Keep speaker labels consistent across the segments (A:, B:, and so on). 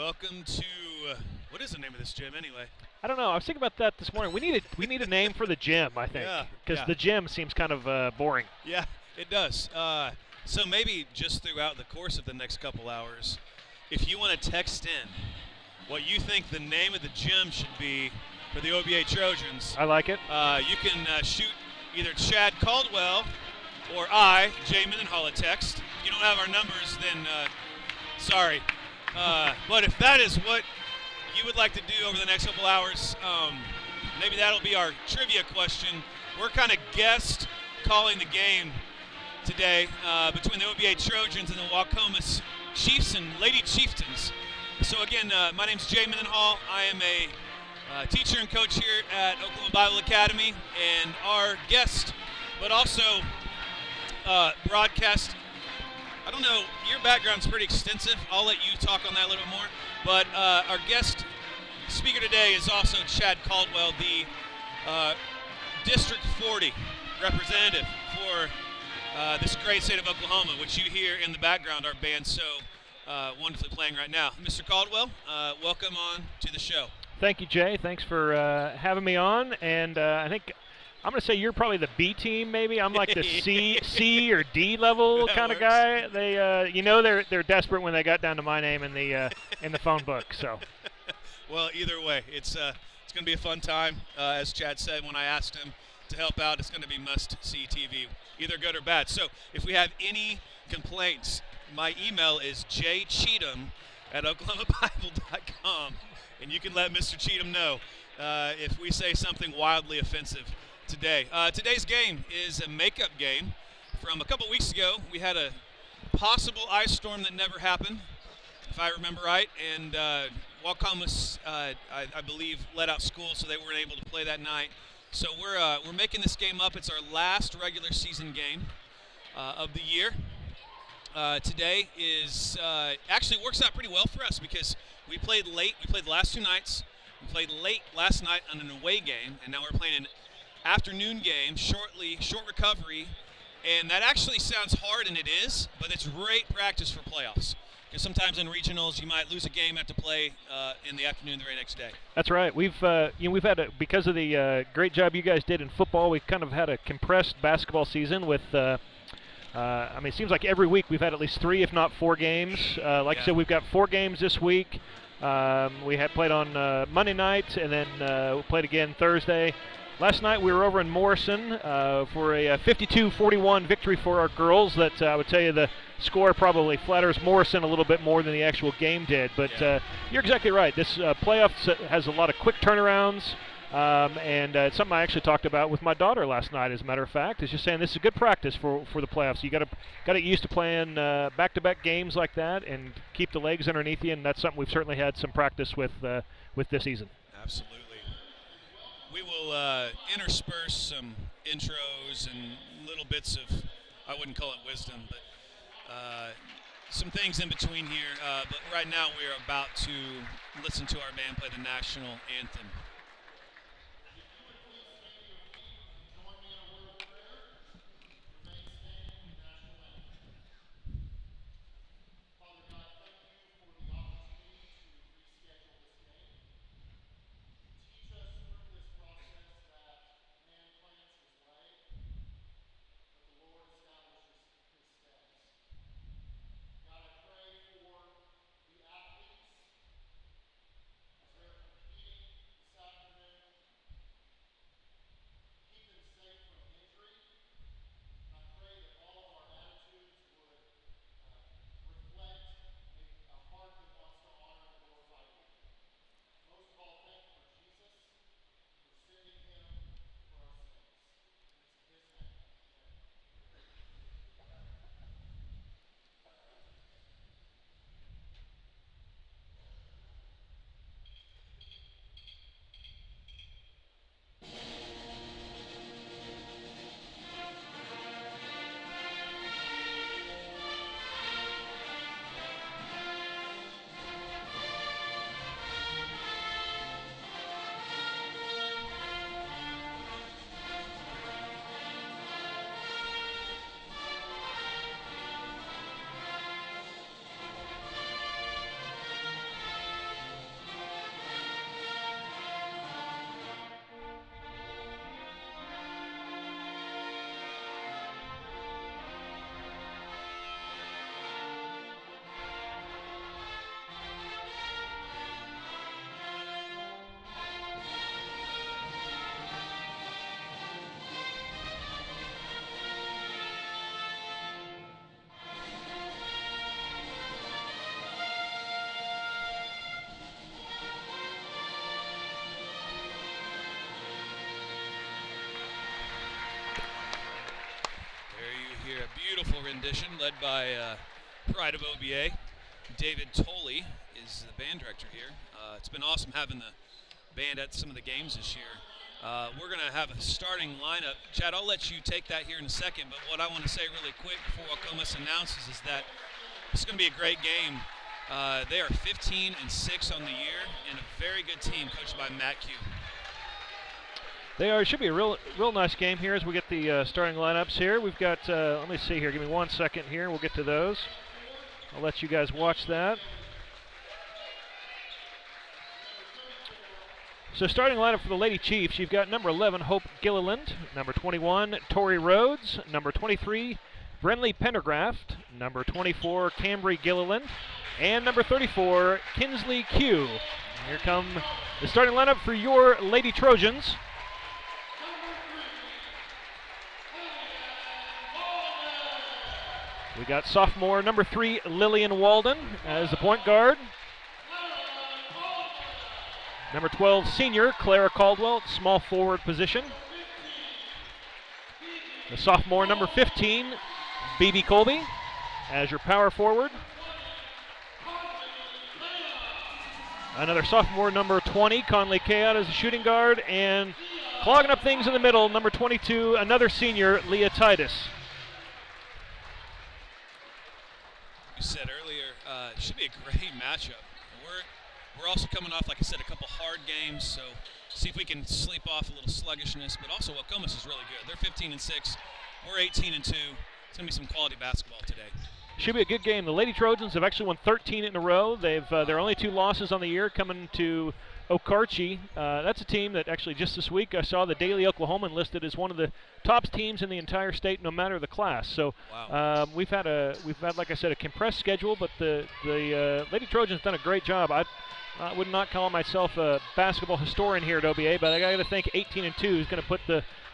A: welcome to what is the name of this gym anyway?
B: I don't know. I was thinking about that this morning. We need a name for the gym, I think,
A: Yeah,
B: because
A: yeah,
B: the gym seems kind of boring.
A: yeah. It does. So maybe just throughout the course of the next couple hours, if you want to text in what you think the name of the gym should be for the OBA Trojans,
B: I like it.
A: you can shoot either Chad Caldwell or I, Jay Mendenhall, a text. If you don't have our numbers, then sorry. But if that is what you would like to do over the next couple hours, maybe that'll be our trivia question. We're kind of guest calling the game today between the OBA Trojans and the Waukomis Chiefs and Lady Chieftains. So again, my name's Jay Mendenhall. I am a teacher and coach here at Oklahoma Bible Academy, and our guest, but also broadcast. I don't know, your background's pretty extensive. I'll let you talk on that a little bit more. But our guest speaker today is also Chad Caldwell, the District 40 representative for this great state of Oklahoma, which you hear in the background, our band so wonderfully playing right now. Mr. Caldwell, welcome on to the show.
B: Thank you, Jay. Thanks for having me on. And I think I'm going to say you're probably the B team, maybe. I'm like the C or D level kind of guy. They, they're desperate when they got down to my name in the phone book. So.
A: Well, either way, it's going to be a fun time. As Chad said, when I asked him to help out, it's going to be must-see TV, either good or bad. So if we have any complaints, my email is jcheatham@oklahomabible.com, and you can let Mr. Cheatham know if we say something wildly offensive today. Today's game is a makeup game from a couple weeks ago. We had a possible ice storm that never happened, if I remember right, and Waukomis, I believe, let out school, so they weren't able to play that night. So we're making this game up. It's our last regular season game of the year. Today is actually works out pretty well for us because we played late. We played the last two nights. We played late last night on an away game, and now we're playing an afternoon game, short recovery, and that actually sounds hard, and it is, but it's great practice for playoffs. Because sometimes in regionals, you might lose a game, have to play in the afternoon the very next day.
B: That's right. We've had because of the great job you guys did in football, we've kind of had a compressed basketball season with. It seems like every week we've had at least 3, if not 4 games. I said, we've got 4 games this week. We had played on Monday night, and then we played again Thursday. Last night we were over in Morrison for a 52-41 victory for our girls. That I would tell you the score probably flatters Morrison a little bit more than the actual game did. But you're exactly right. This playoffs has a lot of quick turnarounds, and it's something I actually talked about with my daughter last night. As a matter of fact, is just saying this is good practice for the playoffs. You got to get used to playing back-to-back games like that and keep the legs underneath you. And that's something we've certainly had some practice with this season.
A: Absolutely. We will intersperse some intros and little bits of, I wouldn't call it wisdom, but some things in between here. But right now we are about to listen to our band play the national anthem. beautiful rendition led by Pride of OBA. David Tolley is the band director here. It's been awesome having the band at some of the games this year. We're going to have a starting lineup. Chad, I'll let you take that here in a second, but what I want to say really quick before Waukomis announces is that it's going to be a great game. They are 15-6 on the year and a very good team coached by Matt Q.
B: They are. It should be a real nice game here as we get the starting lineups here. We've got, let me see here, give me 1 second here, we'll get to those. I'll let you guys watch that. So starting lineup for the Lady Chiefs, you've got number 11, Hope Gilliland, number 21, Tori Rhodes, number 23, Brenly Pendergraft, number 24, Cambry Gilliland, and number 34, Kinsley Q. Here come the starting lineup for your Lady Trojans. We got sophomore number 3, Lillian Walden as the point guard. Number 12, senior Clara Caldwell, small forward position. The sophomore number 15, BB Colby as your power forward. Another sophomore number 20, Conley Kayout as a shooting guard. And clogging up things in the middle, number 22, another senior, Leah Titus.
A: You said earlier, it should be a great matchup. We're also coming off, like I said, a couple hard games, so see if we can sleep off a little sluggishness. But also, Waukomis is really good. They're 15-6. We're 18-2. It's going to be some quality basketball today.
B: Should be a good game. The Lady Trojans have actually won 13 in a row. They've their only 2 losses on the year coming to Okarche. That's a team that actually just this week I saw the Daily Oklahoman listed as one of the top teams in the entire state, no matter the class. So
A: wow.
B: we've had like I said, a compressed schedule, but the Lady Trojans done a great job. I would not call myself a basketball historian here at OBA, but I got to think 18-2 is going to put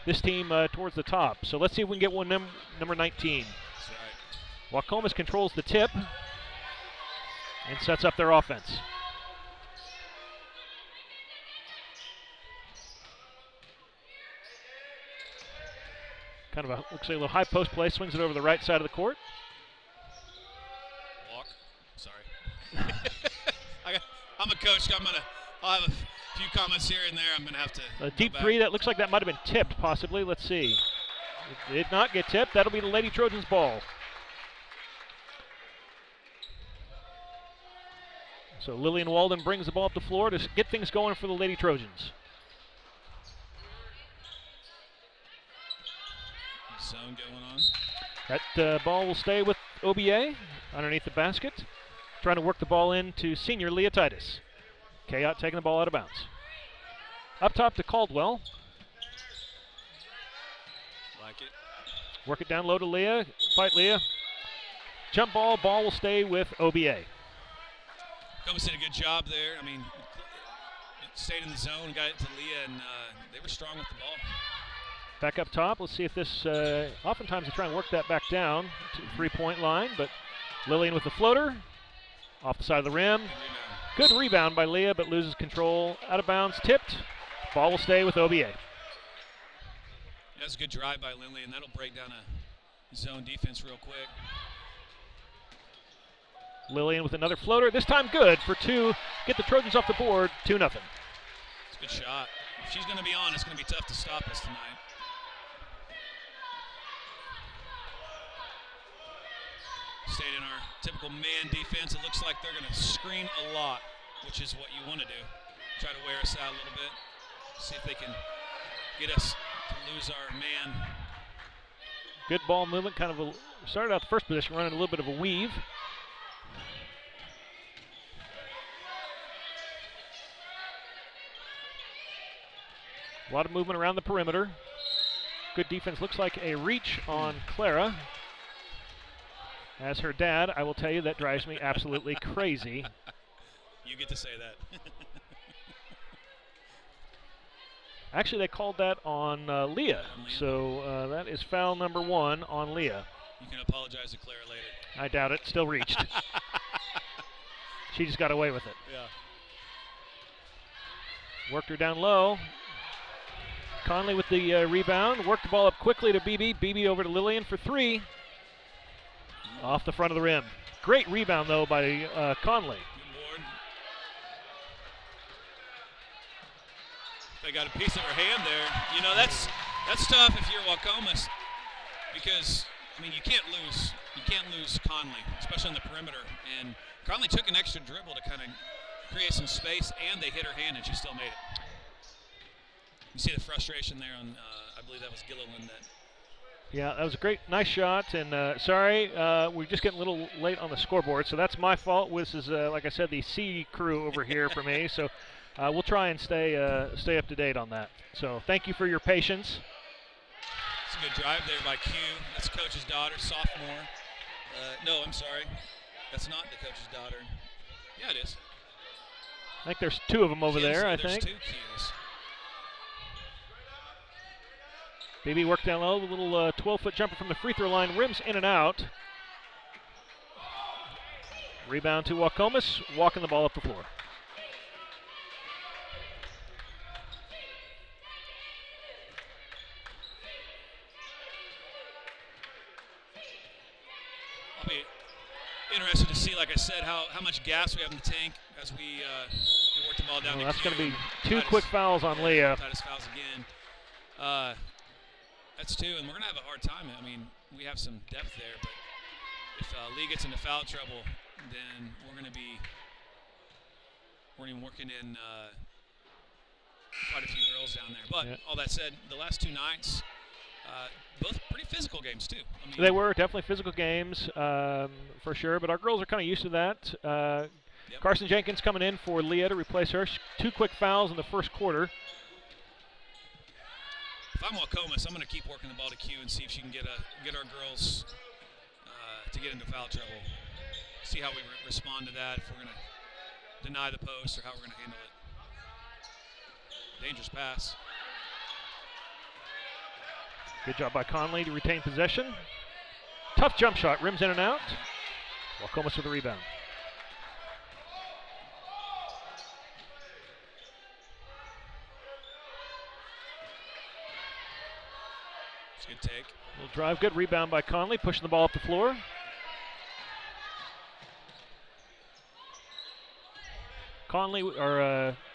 B: this team towards the top. So let's see if we can get one number 19.
A: That's
B: right. Waukomis controls the tip and sets up their offense. Kind of looks like a little high post play, swings it over the right side of the court.
A: Sorry. I'm a coach. I'll have a few comments here and there. I'm going to have to.
B: A deep three that looks like that might have been tipped, possibly. Let's see. It did not get tipped. That'll be the Lady Trojans' ball. So Lillian Walden brings the ball up the floor to get things going for the Lady Trojans.
A: Zone going on.
B: That ball will stay with OBA underneath the basket. Trying to work the ball into senior Leah Titus. Kayout taking the ball out of bounds. Up top to Caldwell.
A: Like it.
B: Work it down low to Leah. Fight Leah. Jump ball. Ball will stay with OBA.
A: Waukomis did a good job there. I mean, stayed in the zone, got it to Leah, and they were strong with the ball.
B: Back up top. Let's see if this. Oftentimes they try and work that back down to the 3-point line, but Lillian with the floater. Off the side of the rim. Good rebound by Leah, but loses control. Out of bounds, tipped. Ball will stay with OBA.
A: That's a good drive by Lindley, and that'll break down a zone defense real quick.
B: Lillian with another floater. This time good for 2. Get the Trojans off the board, 2-0.
A: It's a good shot. If she's going to be on, it's going to be tough to stop us tonight. Stayed in our typical man defense. It looks like they're going to screen a lot, which is what you want to do. Try to wear us out a little bit. See if they can get us to lose our man.
B: Good ball movement. Kind of started out the first position running a little bit of a weave. A lot of movement around the perimeter. Good defense. Looks like a reach on Clara. As her dad, I will tell you that drives me absolutely crazy.
A: You get to say that.
B: Actually, they called that on Leah. So that is foul number 1 on Leah.
A: You can apologize to Clara later.
B: I doubt it. Still reached. She just got away with it.
A: Yeah.
B: Worked her down low. Conley with the rebound. Worked the ball up quickly to BB. BB over to Lillian for 3. Off the front of the rim. Great rebound, though, by Conley.
A: Good board. They got a piece of her hand there. You know, that's tough if you're Waukomis because, I mean, you can't lose Conley, especially on the perimeter. And Conley took an extra dribble to kind of create some space, and they hit her hand, and she still made it. You see the frustration there on, I believe that was Gilliland that.
B: Yeah, that was a great, nice shot. And sorry, we're just getting a little late on the scoreboard, so that's my fault. This is, like I said, the C crew over here for me. So we'll try and stay up to date on that. So thank you for your patience.
A: It's a good drive there by Q. That's coach's daughter, sophomore. No, I'm sorry. That's not the coach's daughter. Yeah, it is.
B: I think there's two of them over there, I
A: think.
B: think.
A: There's 2 Qs.
B: BB worked down low, the little 12-foot jumper from the free throw line, rims in and out. Rebound to Waukomis, walking the ball up the floor.
A: I'll be interested to see, like I said, how much gas we have in the tank as we work the ball down.
B: That's going to be 2 quick fouls on Leah.
A: Titus fouls again. That's 2, and we're going to have a hard time. I mean, we have some depth there, but if Lee gets into foul trouble, then we're going to be working in quite a few girls down there. But all that said, the last 2 nights, both pretty physical games too. I mean,
B: they were definitely physical games for sure, but our girls are kind of used to that.
A: Yep.
B: Carson Jenkins coming in for Leah to replace her. 2 quick fouls in the first quarter.
A: If I'm Waukomis, I'm going to keep working the ball to Q and see if she can get our girls to get into foul trouble. See how we respond to that, if we're going to deny the post or how we're going to handle it. Dangerous pass.
B: Good job by Conley to retain possession. Tough jump shot, rims in and out. Waukomis with the rebound.
A: Good take.
B: Little drive, good rebound by Conley, pushing the ball up the floor.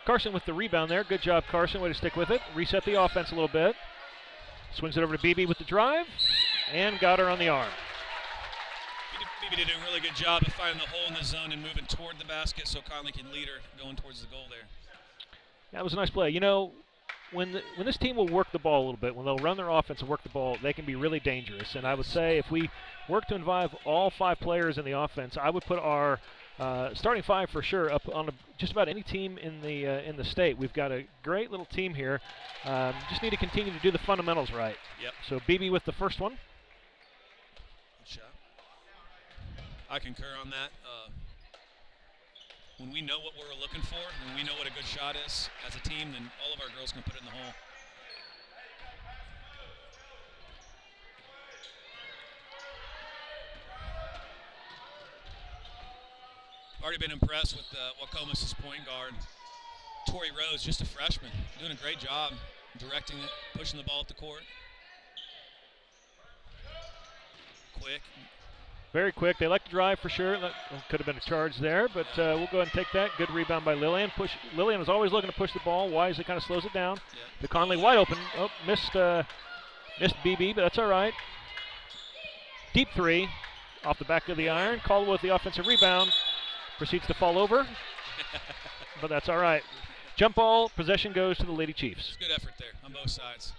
B: Carson with the rebound there. Good job, Carson. Way to stick with it. Reset the offense a little bit. Swings it over to BB with the drive, and got her on the arm.
A: BB did a really good job of finding the hole in the zone and moving toward the basket so Conley can lead her going towards the goal there.
B: That was a nice play. You know, when this team will work the ball a little bit, when they'll run their offense and work the ball, they can be really dangerous. And I would say if we work to involve all 5 players in the offense, I would put our starting 5 for sure up on just about any team in the state. We've got a great little team here. Just need to continue to do the fundamentals right.
A: Yep.
B: So BB with the first one.
A: Good shot. I concur on that. When we know what we're looking for, when we know what a good shot is as a team, then all of our girls can put it in the hole. Already been impressed with Waukomis' point guard, Tori Rose, just a freshman, doing a great job directing it, pushing the ball up the court. Quick.
B: Very quick. They like to drive for sure. That could have been a charge there, but we'll go ahead and take that. Good rebound by Lillian. Lillian was always looking to push the ball. Wisely kind of slows it down.
A: Yeah.
B: The Conley wide open. Oh, missed BB, but that's all right. Deep 3 off the back of the iron. Caldwell with the offensive rebound. Proceeds to fall over, but that's all right. Jump ball, possession goes to the Lady Chiefs.
A: Good effort there on both sides.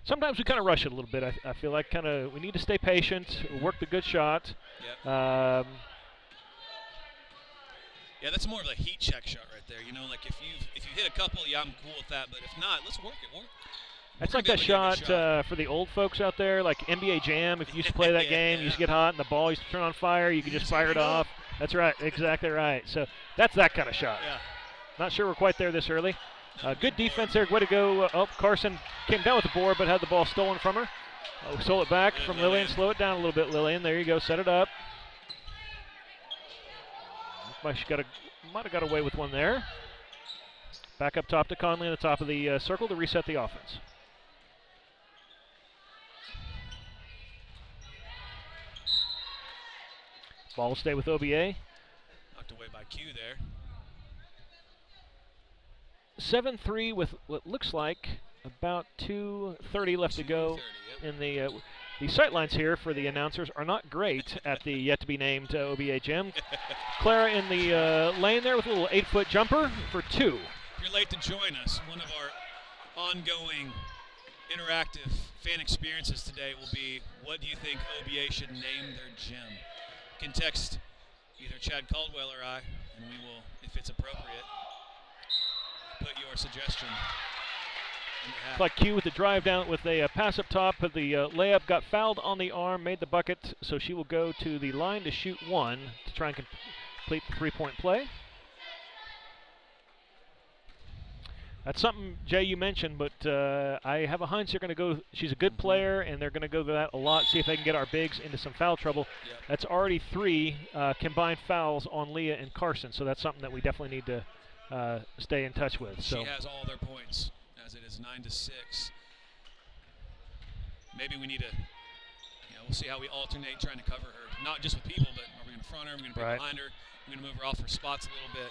B: Sometimes we kind of rush it a little bit. I feel like we need to stay patient, work the good shot.
A: Yep. Yeah, that's more of a heat check shot right there. You know, like if you hit a couple, yeah, I'm cool with that. But if not, let's work it.
B: That's like that shot for the old folks out there, like NBA Jam. If you used to play that game, you used to get hot and the ball used to turn on fire, you could just fire it off. That's right, exactly right. So that's that kind of shot.
A: Yeah.
B: Not sure we're quite there this early. Good defense there. Way to go. Carson came down with the board, but had the ball stolen from her. Stole it back from Lillian. Slow it down a little bit, Lillian. There you go. Set it up. She might have got away with one there. Back up top to Conley on the top of the circle to reset the offense. Ball will stay with OBA.
A: Knocked away by Q there.
B: 7-3 with what looks like about 2:30 left to go.
A: Yep.
B: In the sight lines here for the announcers are not great at the yet-to-be-named OBA gym. Clara in the lane there with a little 8-foot jumper for 2.
A: If you're late to join us, one of our ongoing interactive fan experiences today will be, what do you think OBA should name their gym? You can text either Chad Caldwell or I, and we will, if it's appropriate, put your suggestion in the hat.
B: Like Q with the drive down with a pass up top, but the layup got fouled on the arm, made the bucket, so she will go to the line to shoot 1 to try and complete the 3-point play. That's something, Jay, you mentioned, but I have a hunch they're going to go. She's a good player, and they're going to go to that a lot, see if they can get our bigs into some foul trouble.
A: Yep.
B: That's already 3 combined fouls on Leah and Carson, so that's something that we definitely need to stay in touch with.
A: She has all their points, as it is 9-6. Maybe we need to, we'll see how we alternate trying to cover her, not just with people, but are we going to front her, are we going to be behind her, we're going to move her off her spots a little bit.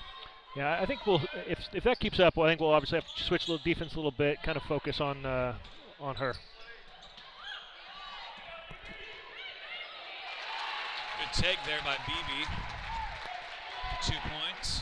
B: Yeah, I think we'll, if that keeps up, well, I think we'll obviously have to switch a little defense a little bit, kind of focus on her.
A: Good take there by BB for 2 points.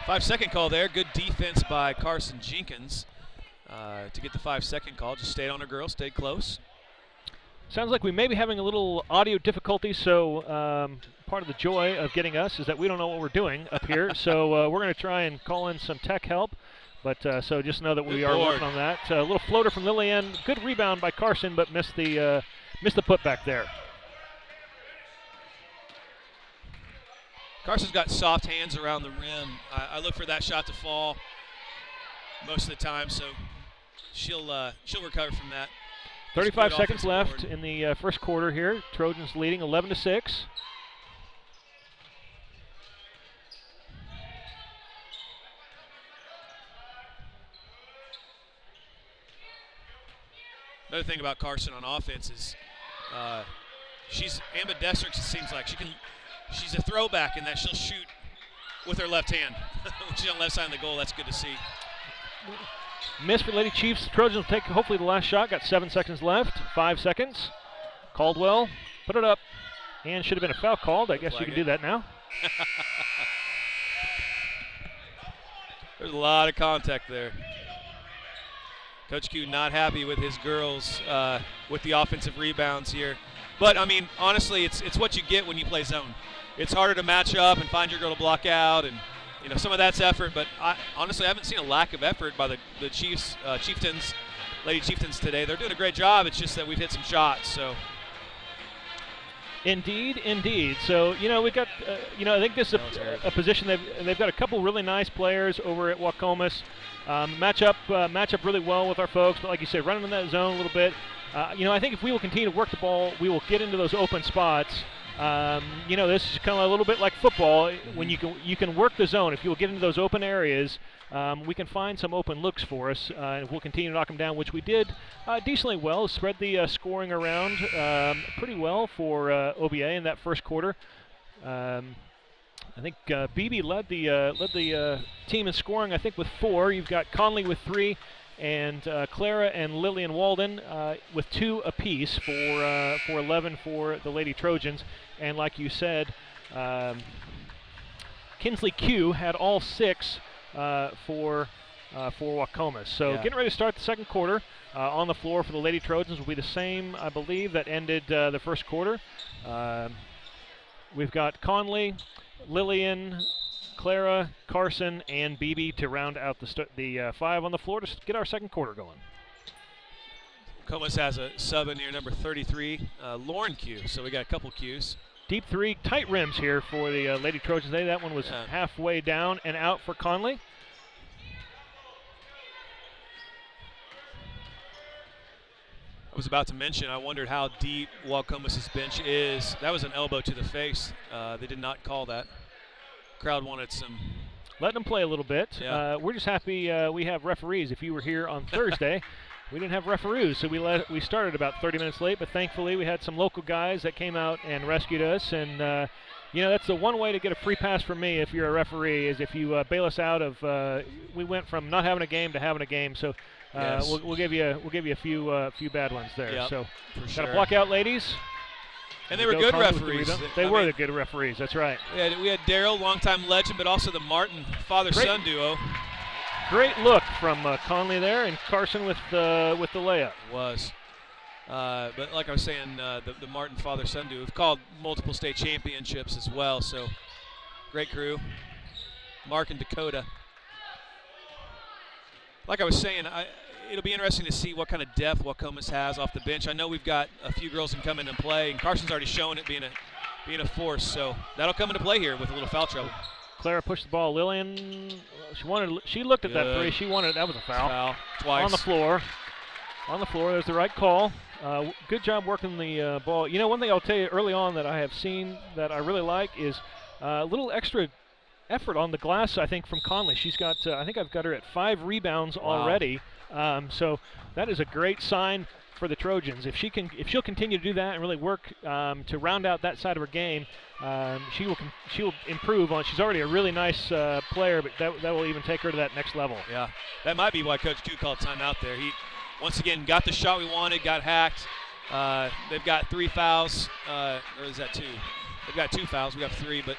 A: Five-second call there. Good defense by Carson Jenkins to get the 5-second call. Just stayed on her girl, stayed close.
B: Sounds like we may be having a little audio difficulty, so part of the joy of getting us is that we don't know what we're doing up here. So we're going to try and call in some tech help. But so just know that we are working on that. A little floater from Lillian. Good rebound by Carson, but missed the putback there.
A: Carson's got soft hands around the rim. I look for that shot to fall most of the time, so she'll recover from that.
B: 35 seconds left in the first quarter here. Trojans leading 11-6.
A: Another thing about Carson on offense is she's ambidextrous. It seems like she's a throwback in that she'll shoot with her left hand. When she's on the left side of the goal, that's good to see.
B: Miss for Lady Chiefs. Trojans will take hopefully the last shot. Got 7 seconds left. 5 seconds. Caldwell put it up, and should have been a foul called. I guess you can do that now.
A: There's a lot of contact there. Coach Q not happy with his girls with the offensive rebounds here. But, I mean, honestly, it's what you get when you play zone. It's harder to match up and find your girl to block out, and some of that's effort. But honestly, I haven't seen a lack of effort by the Chiefs, Chieftains, Lady Chieftains today. They're doing a great job. It's just that we've hit some shots. So.
B: Indeed. So we've got I think this is a position they've got a couple really nice players over at Waukomis. Match up really well with our folks. But like you said, running in that zone a little bit. I think if we will continue to work the ball, we will get into those open spots. This is kind of a little bit like football. When you can work the zone, if you will get into those open areas, we can find some open looks for us, and we'll continue to knock them down, which we did decently well. Spread the scoring around pretty well for OBA in that first quarter. I think BB led the team in scoring. I think with 4. You've got Conley with 3. And Clara and Lillian Walden with 2 apiece for 11 for the Lady Trojans. And like you said, Kinsley Q had all 6 for Waukomis. So getting ready to start the second quarter. On the floor for the Lady Trojans will be the same, I believe, that ended the first quarter. We've got Conley, Lillian, Clara, Carson, and BB to round out the 5 on the floor to get our second quarter going.
A: Waukomis has a sub in here, number 33, Lauren Q. So we got a couple Qs.
B: Deep three, tight rims here for the Lady Trojans. That one was halfway down and out for Conley.
A: I was about to mention, I wondered how deep Waukomis' bench is. That was an elbow to the face. They did not call that. Crowd wanted some.
B: Letting them play a little bit.
A: Yeah.
B: We're just happy we have referees. If you were here on Thursday, we didn't have referees, so we started about 30 minutes late, but thankfully we had some local guys that came out and rescued us. And, that's the one way to get a free pass from me if you're a referee, is if you bail us out of we went from not having a game to having a game. So
A: yes.
B: we'll give you a few bad ones there.
A: Yep,
B: so
A: sure.
B: Got to block out, ladies.
A: And they were good referees.
B: They were the good referees. That's right.
A: We had Daryl, longtime legend, but also the Martin father-son duo.
B: Great look from Conley there, and Carson with the layup.
A: Was. But like I was saying, the Martin father-son duo have called multiple state championships as well. So great crew. Mark and Dakota. Like I was saying, it'll be interesting to see what kind of depth Waukomis has off the bench. I know we've got a few girls who can come in and play, and Carson's already shown it being a force. So that'll come into play here with a little foul trouble.
B: Clara pushed the ball. Lillian, she looked at that three. She wanted, that was a foul.
A: Foul, twice.
B: On the floor. There's the right call. Good job working the ball. One thing I'll tell you early on that I have seen that I really like is a little extra effort on the glass, I think, from Conley. She's got, I think I've got her at 5 rebounds already. So that is a great sign for the Trojans. If she'll continue to do that and really work to round out that side of her game, she will improve on. She's already a really nice player, but that will even take her to that next level.
A: Yeah, that might be why Coach Q called timeout there. He once again got the shot we wanted, got hacked. They've got 3 fouls, or is that 2? They've got 2 fouls. We have 3, but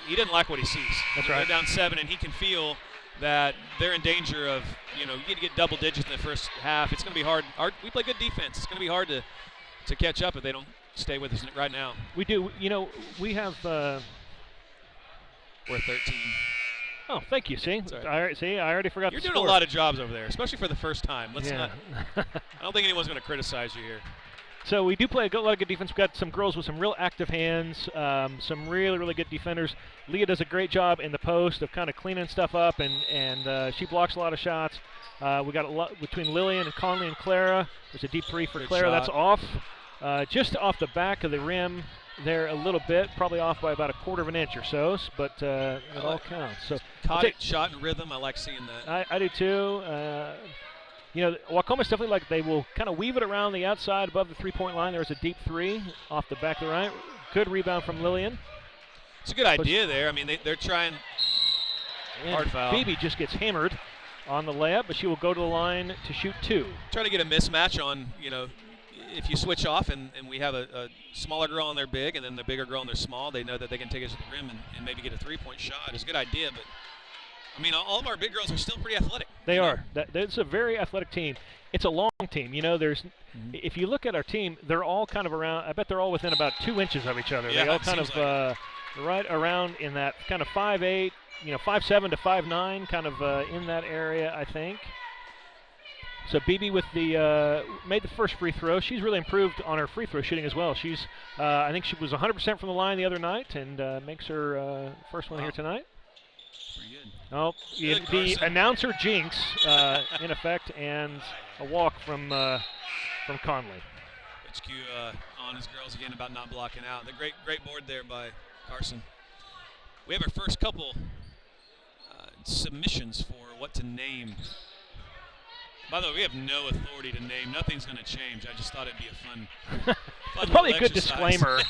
A: he didn't like what he sees.
B: That's right.
A: They're down 7, and he can feel that they're in danger of, you get to get double digits in the first half. It's going to be hard. We play good defense. It's going to be hard to catch up if they don't stay with us right now.
B: We do. We have.
A: We're 13.
B: Oh, thank you. See, I already forgot.
A: You're doing a lot of jobs over there, especially for the first time. Let's not. I don't think anyone's going to criticize you here.
B: So we do play a lot of good defense. We've got some girls with some real active hands, some really, really good defenders. Leah does a great job in the post of kind of cleaning stuff up, and she blocks a lot of shots. We got a lot between Lillian and Conley and Clara. There's a deep 3 for
A: good
B: Clara.
A: Shot.
B: That's off, just off the back of the rim there a little bit, probably off by about 1/4 of an inch or so, but it all counts. So
A: caught it, shot and rhythm. I like seeing that.
B: I do too. Waukomis definitely they will kind of weave it around the outside above the 3-point line. There's a deep 3 off the back of the right. Good rebound from Lillian.
A: It's a good idea there. I mean, they're trying. Hard foul.
B: Phoebe just gets hammered on the layup, but she will go to the line to shoot 2.
A: Trying to get a mismatch on, if you switch off and we have a smaller girl on their big and then the bigger girl on their small, they know that they can take it to the rim and maybe get a 3-point shot. It's a good idea, but I mean, all of our big girls are still pretty athletic.
B: They are. It's a very athletic team. It's a long team. If you look at our team, they're all kind of around. I bet they're all within about 2 inches of each other.
A: Yeah,
B: they all kind of right around in that kind of 5'8", 5'7" to 5'9", kind of in that area, I think. So BB with made the first free throw. She's really improved on her free throw shooting as well. She's, I think she was 100% from the line the other night, and makes her first one here tonight.
A: Pretty good.
B: Oh, the announcer jinx in effect, and a walk from Conley.
A: Coach Q on his girls again about not blocking out. The great board there by Carson. We have our first couple submissions for what to name. By the way, we have no authority to name. Nothing's going to change. I just thought it'd be a fun
B: it's probably a good
A: exercise.
B: disclaimer.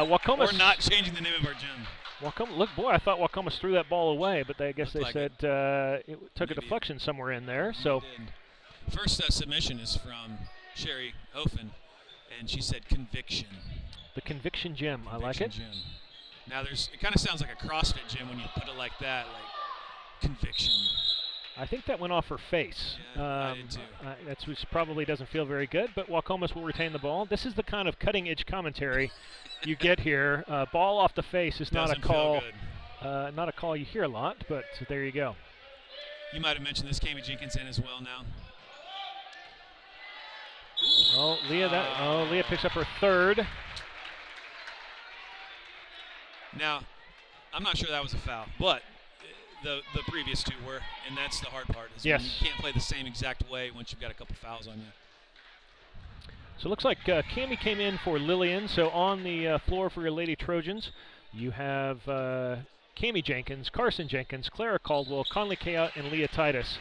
B: Waukomis,
A: We're not changing the name of our gym.
B: I thought Waukomis threw that ball away, but I guess they
A: like
B: said it took a deflection somewhere in there. So
A: first submission is from Sherry Hofen, and she said conviction.
B: The Conviction Gym. I like it.
A: Gym. Now it kind of sounds like a CrossFit gym when you put it like that, like conviction.
B: I think that went off her face.
A: Yeah, I did too.
B: Which probably doesn't feel very good, but Waukomis will retain the ball. This is the kind of cutting-edge commentary you get here. Ball off the face is not a call. Not a call you hear a lot, but there you go.
A: You might have mentioned this. Kami Jenkins in as well now.
B: Oh, Leah picks up her third.
A: Now, I'm not sure that was a foul, but the previous two were, and that's the hard part. Is
B: yes.
A: When you can't play the same exact way once you've got a couple fouls on you.
B: So it looks like Cammie came in for Lillian. So on the floor for your Lady Trojans, you have Cammie Jenkins, Carson Jenkins, Clara Caldwell, Conley Kayot, and Leah Titus.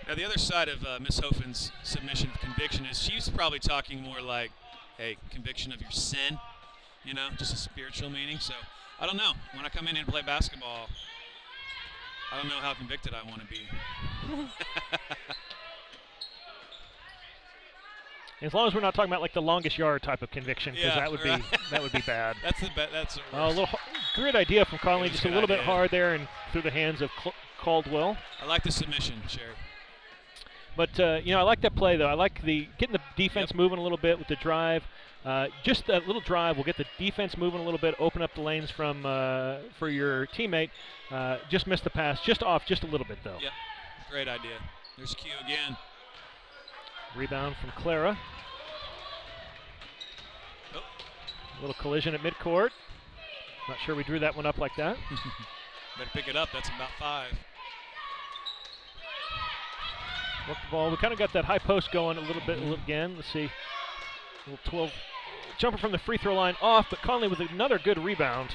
A: Now the other side of Miss Hofen's submission of conviction is she's probably talking more like, hey, conviction of your sin, you know, just a spiritual meaning. So I don't know. When I come in and play basketball, I don't know how convicted I want to be.
B: As long as we're not talking about like the longest yard type of conviction, because that would be bad.
A: That's the that's
B: a little great idea from Conley, just a little bit hard there and through the hands of Caldwell.
A: I like the submission, Sherry.
B: But you know, I like that play though. I like getting the defense moving a little bit with the drive. Just that little drive will get the defense moving a little bit, open up the lanes for your teammate. Just missed the pass, just off, just a little bit though.
A: Yep, great idea. There's Q again.
B: Rebound from Clara.
A: Oh.
B: A little collision at midcourt. Not sure we drew that one up like that.
A: Better pick it up. That's about 5.
B: Work the ball. We kind of got that high post going a little bit again. Let's see. A little 12 jumper from the free throw line off, but Conley with another good rebound.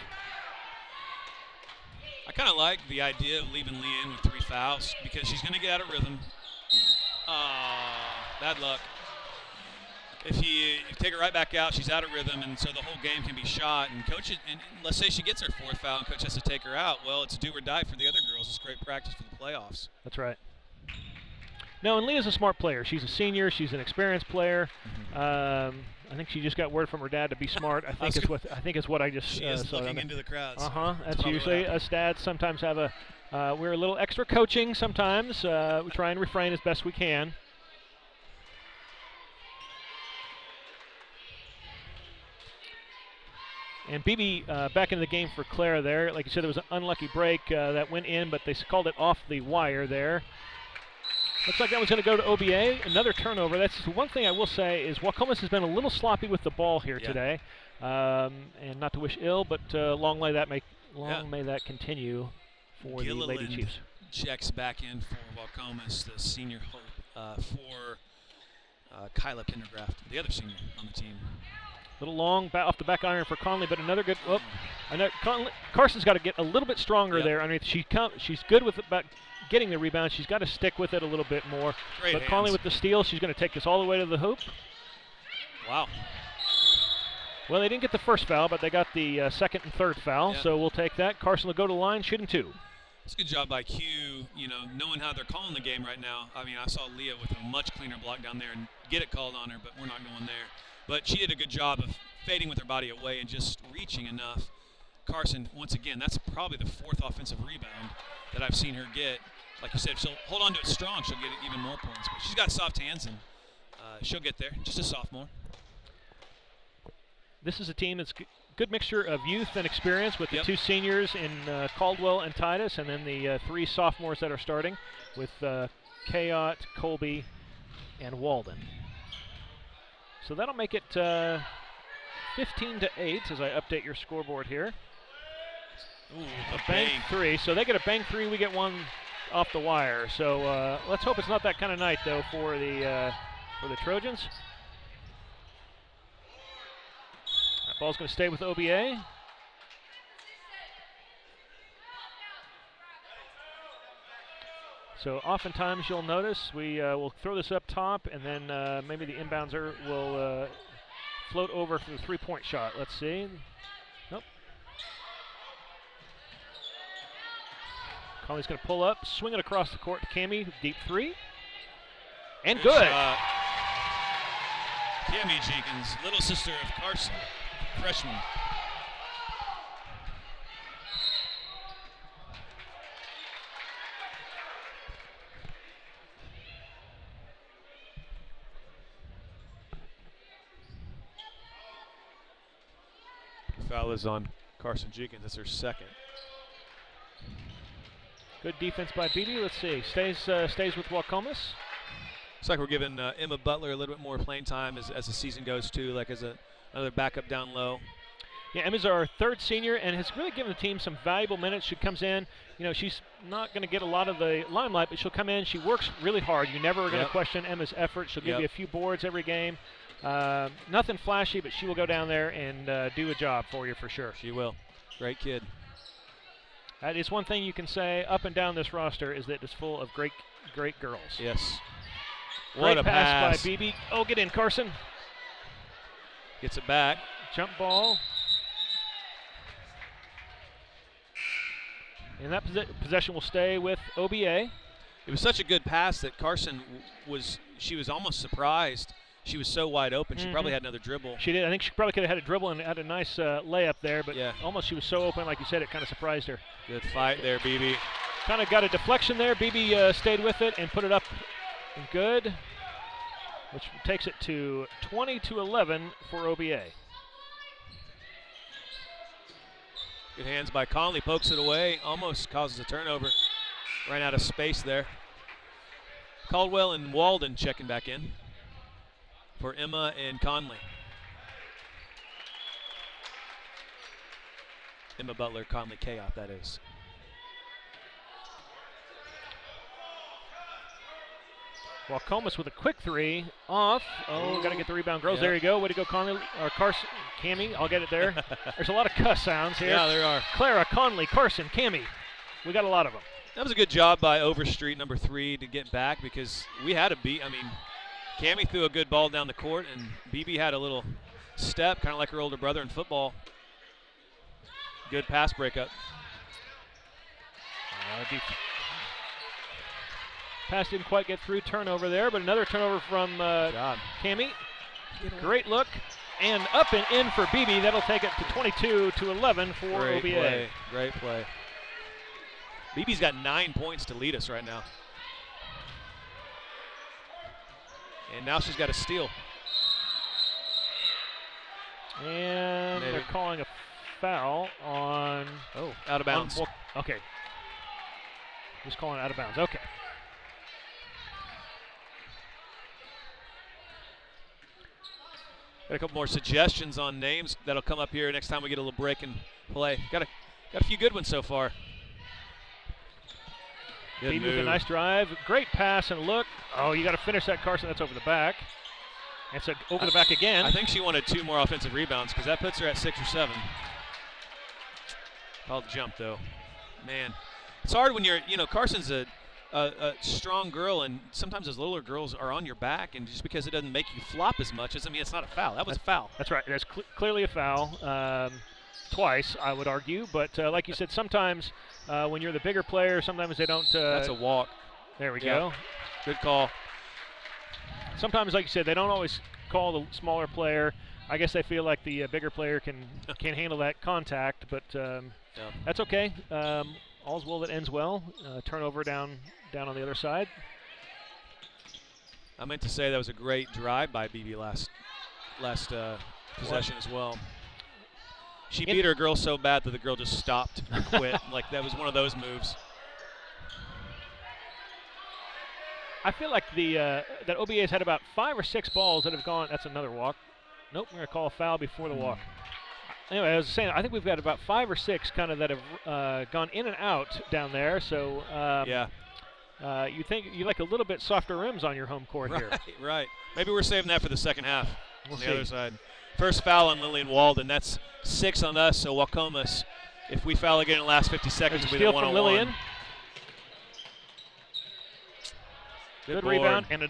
A: I kind of like the idea of leaving Leah in with 3 fouls because she's going to get out of rhythm. Bad luck. If you take her right back out, she's out of rhythm, and so the whole game can be shot. And coach, and let's say she gets her 4th foul, and coach has to take her out. Well, it's do or die for the other girls. It's great practice for the playoffs.
B: That's right. No, and Leah's a smart player. She's a senior. She's an experienced player. I think she just got word from her dad to be smart. I think is what I just
A: she is
B: saw.
A: Looking into the crowds.
B: That's usually us dads sometimes have we're a little extra coaching sometimes. We try and refrain as best we can. And Bibi back into the game for Clara there. Like you said, there was an unlucky break that went in, but they called it off the wire there. Looks like that was going to go to OBA. Another turnover. That's one thing I will say is Waukomis has been a little sloppy with the ball here today. And not to wish ill, but long may that continue for the Lady Chiefs.
A: Checks back in for Waukomis, the senior hope for Kyla Pendergraft, the other senior on the team.
B: Little long off the back iron for Conley, but another good. Oh, Carson's got to get a little bit stronger there underneath. She's good with about getting the rebound. She's got to stick with it a little bit more.
A: Great
B: but Conley with the steal, she's going to take this all the way to the hoop.
A: Wow.
B: Well, they didn't get the first foul, but they got the second and third foul, so we'll take that. Carson will go to the line, shooting 2.
A: It's a good job by Q, you know, knowing how they're calling the game right now. I mean, I saw Leah with a much cleaner block down there and get it called on her, but we're not going there. But she did a good job of fading with her body away and just reaching enough. Carson, once again, that's probably the 4th offensive rebound that I've seen her get. Like you said, if she'll hold on to it strong, she'll get even more points. But she's got soft hands, and she'll get there. Just a sophomore.
B: This is a team that's good mixture of youth and experience with the 2 seniors in Caldwell and Titus, and then the 3 sophomores that are starting with Kayot, Colby, and Walden. So that'll make it 15-8 as I update your scoreboard here.
A: Ooh,
B: a bank 3. So they get a bank 3, we get 1 off the wire. So let's hope it's not that kind of night though for the Trojans. That ball's going to stay with OBA. So oftentimes you'll notice we will throw this up top, and then maybe the inbounder will float over for the 3-point shot. Let's see. Nope. Conley's going to pull up, swing it across the court to Cammie, deep 3. And good.
A: Cammie Jenkins, little sister of Carson, freshman. Foul is on Carson Jenkins. That's her 2nd.
B: Good defense by Bibi. Let's see. Stays with Waukomis.
A: Looks like we're giving Emma Butler a little bit more playing time as the season goes too, like as another backup down low.
B: Yeah, Emma's our third senior and has really given the team some valuable minutes. She comes in, she's not going to get a lot of the limelight, but she'll come in. She works really hard. You never are going to question Emma's effort. She'll give you a few boards every game. Nothing flashy, but she will go down there and do a job for you for sure.
A: She will. Great kid.
B: That is one thing you can say up and down this roster is that it's full of great girls.
A: Yes.
B: What
A: a
B: pass by BB. Oh, get in, Carson.
A: Gets it back.
B: Jump ball. And that possession will stay with OBA.
A: It was such a good pass that Carson she was almost surprised. She was so wide open. She probably had another dribble.
B: She did. I think she probably could have had a dribble and had a nice layup there, but almost she was so open, like you said, it kind of surprised her.
A: Good fight there, BB.
B: Kind of got a deflection there. BB stayed with it and put it up good, which takes it to 20-11 for OBA.
A: Good hands by Conley, pokes it away, almost causes a turnover. Ran out of space there. Caldwell and Walden checking back in for Emma and Conley. Emma Butler, Conley Chaos, that is.
B: Waukomis with a quick three off. Oh, got to get the rebound. Girls, there you go. Way to go, Conley. Or Carson, Cammie, I'll get it there. There's a lot of cuss sounds here.
A: Yeah, there are.
B: Clara, Conley, Carson, Cammie. We got a lot of them.
A: That was a good job by Overstreet, number 3, to get back because we had a beat. I mean, Cammie threw a good ball down the court, and BB had a little step, kind of like her older brother in football. Good pass breakup.
B: Pass didn't quite get through. Turnover there, but another turnover from Cammie. Great look. And up and in for BB. That'll take it to 22-11 for
A: Great
B: OBA.
A: Play. Great play. BB's got 9 points to lead us right now. And now she's got a steal.
B: And they're calling a foul on...
A: Oh, out of bounds.
B: Okay. Just calling out of bounds. Okay.
A: Got a couple more suggestions on names that'll come up here next time we get a little break and play. Got a few good ones so far.
B: Good move. A nice drive. Great pass and look. Oh, you got to finish that, Carson. That's over the back. It's over the back again.
A: I think she wanted 2 more offensive rebounds because that puts her at 6 or 7. Called jump, though. Man, it's hard when Carson's a strong girl, and sometimes those littler girls are on your back, and just because it doesn't make you flop as much doesn't mean it's not a foul. That was a foul.
B: That's right. That's clearly a foul. Twice, I would argue, but like you said, sometimes when you're the bigger player, sometimes they don't.
A: That's a walk.
B: There we go.
A: Good call.
B: Sometimes, like you said, they don't always call the smaller player. I guess they feel like the bigger player can handle that contact, but that's okay. All's well that ends well. Turnover down on the other side.
A: I meant to say that was a great drive by BB last possession as well. She beat her girl so bad that the girl just stopped and quit. Like that was one of those moves.
B: I feel like that OBA has had about 5 or 6 balls that have gone. That's another walk. Nope, we're going to call a foul before the walk. Anyway, I was saying, I think we've got about 5 or 6 kind of that have gone in and out down there. So you think you like a little bit softer rims on your home court here.
A: Right. Maybe we're saving that for the second half.
B: We'll
A: on the
B: see.
A: Other side. First foul on Lillian Walden. That's 6 on us. So Waukomis, if we foul again in the last 50 seconds, we'll be the
B: steal from Lillian. Good rebound and a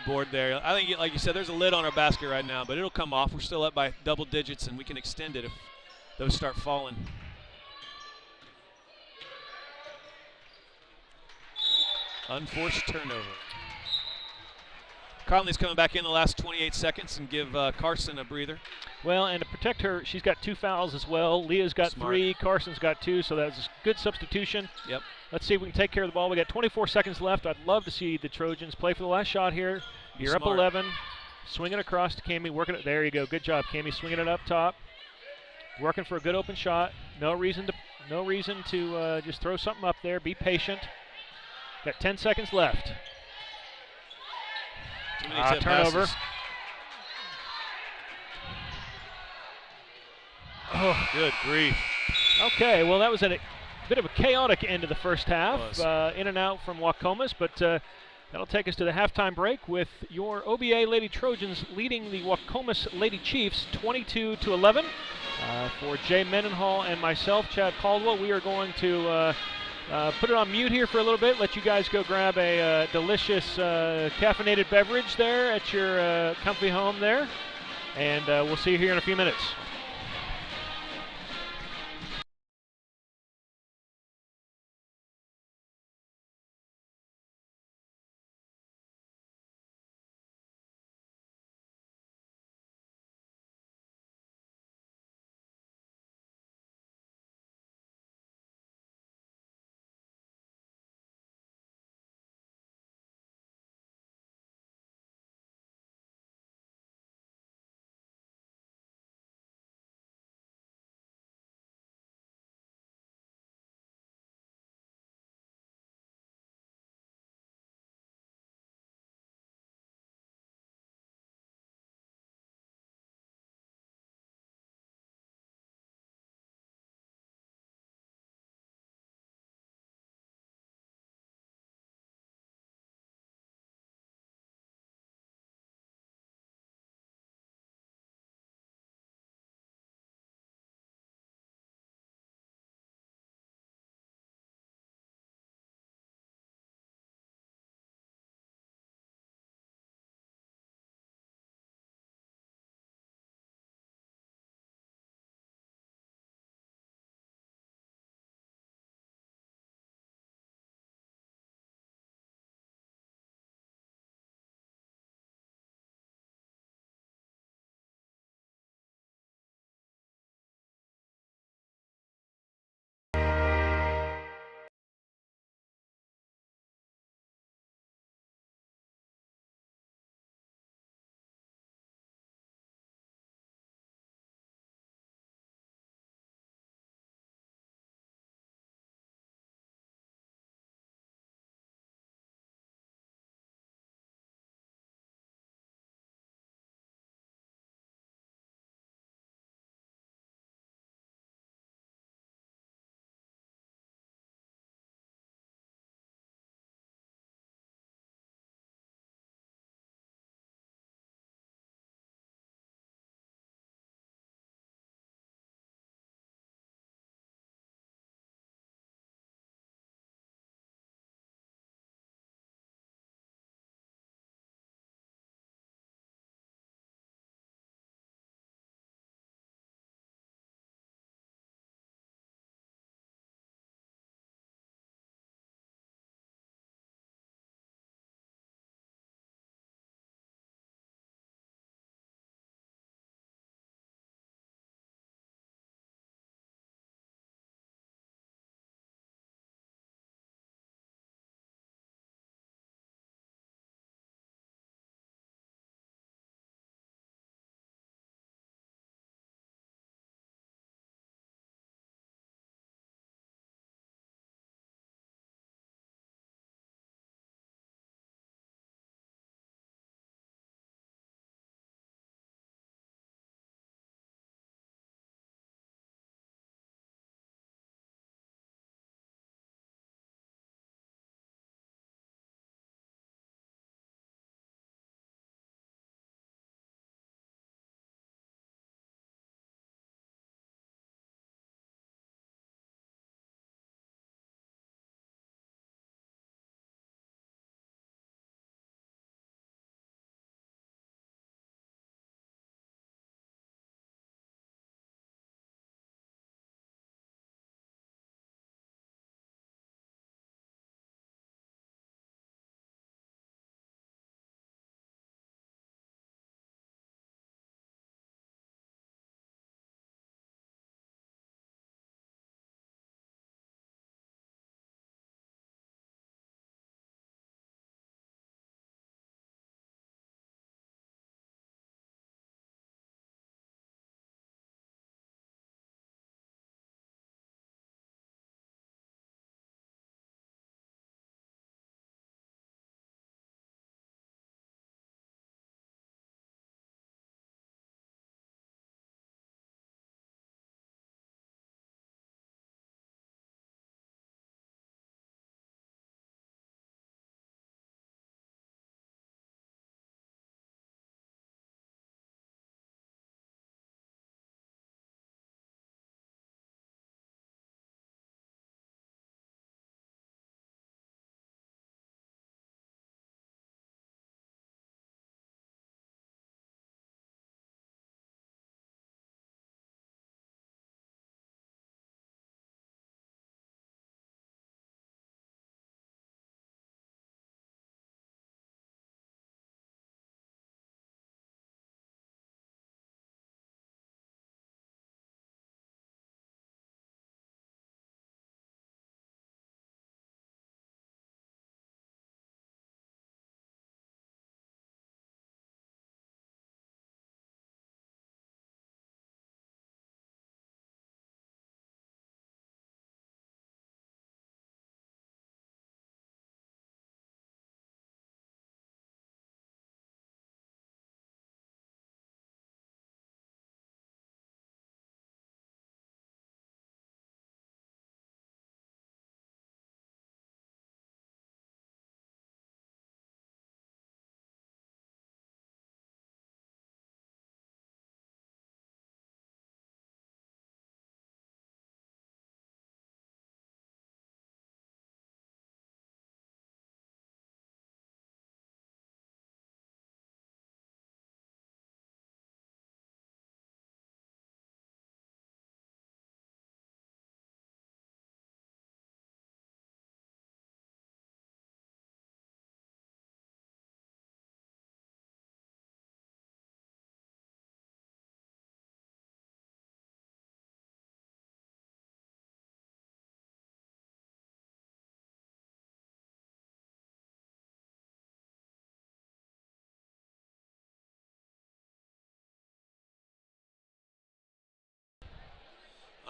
A: board there. I think, like you said, there's a lid on our basket right now, but it'll come off. We're still up by double digits, and we can extend it if those start falling. Unforced turnover. Conley's coming back in the last 28 seconds and give Carson a breather.
B: Well, and to protect her, she's got 2 fouls as well. Leah's got 3, Carson's got 2, so that's a good substitution.
A: Yep.
B: Let's see if we can take care of the ball. We got 24 seconds left. I'd love to see the Trojans play for the last shot here. You're up 11. Swing it across to Cammie, working it. There you go. Good job, Cammie. Swinging it up top. Working for a good open shot. No reason to just throw something up there. Be patient. Got 10 seconds left.
A: Too many tip
B: turnover.
A: passes. Oh, good grief.
B: Okay, well, that was a bit of a chaotic end of the first half. In and out from Waukomis, but that'll take us to the halftime break with your OBA Lady Trojans leading the Waukomis Lady Chiefs 22-11. For Jay Mendenhall and myself, Chad Caldwell, we are going to put it on mute here for a little bit, let you guys go grab a delicious caffeinated beverage there at your comfy home there, and we'll see you here in a few minutes.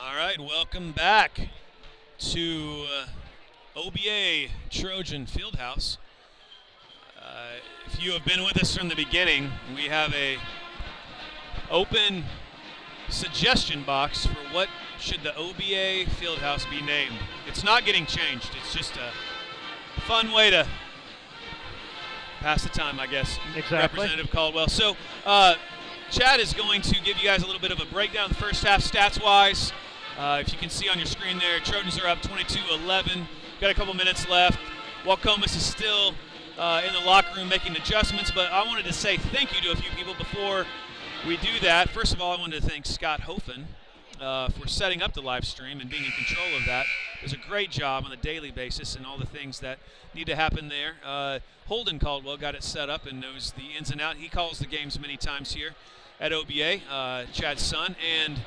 A: All right, welcome back to OBA Trojan Fieldhouse. If you have been with us from the beginning, we have a open suggestion box for what should the OBA Fieldhouse be named. It's not getting changed. It's just a fun way to pass the time, I guess.
B: Exactly.
A: Representative Caldwell. So Chad is going to give you guys a little bit of a breakdown the first half stats-wise. If you can see on your screen there, Trojans are up 22-11. Got a couple minutes left. Waukomis is still in the locker room making adjustments, but I wanted to say thank you to a few people before we do that. First of all, I wanted to thank Scott Hofen for setting up the live stream and being in control of that. Does a great job on a daily basis and all the things that need to happen there. Holden Caldwell got it set up and knows the ins and outs. He calls the games many times here at OBA, Chad's son. And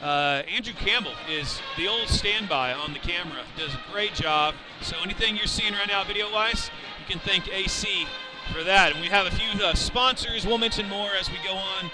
A: Andrew Campbell is the old standby on the camera. Does a great job. So anything you're seeing right now video-wise, you can thank AC for that. And we have a few sponsors. We'll mention more as we go on.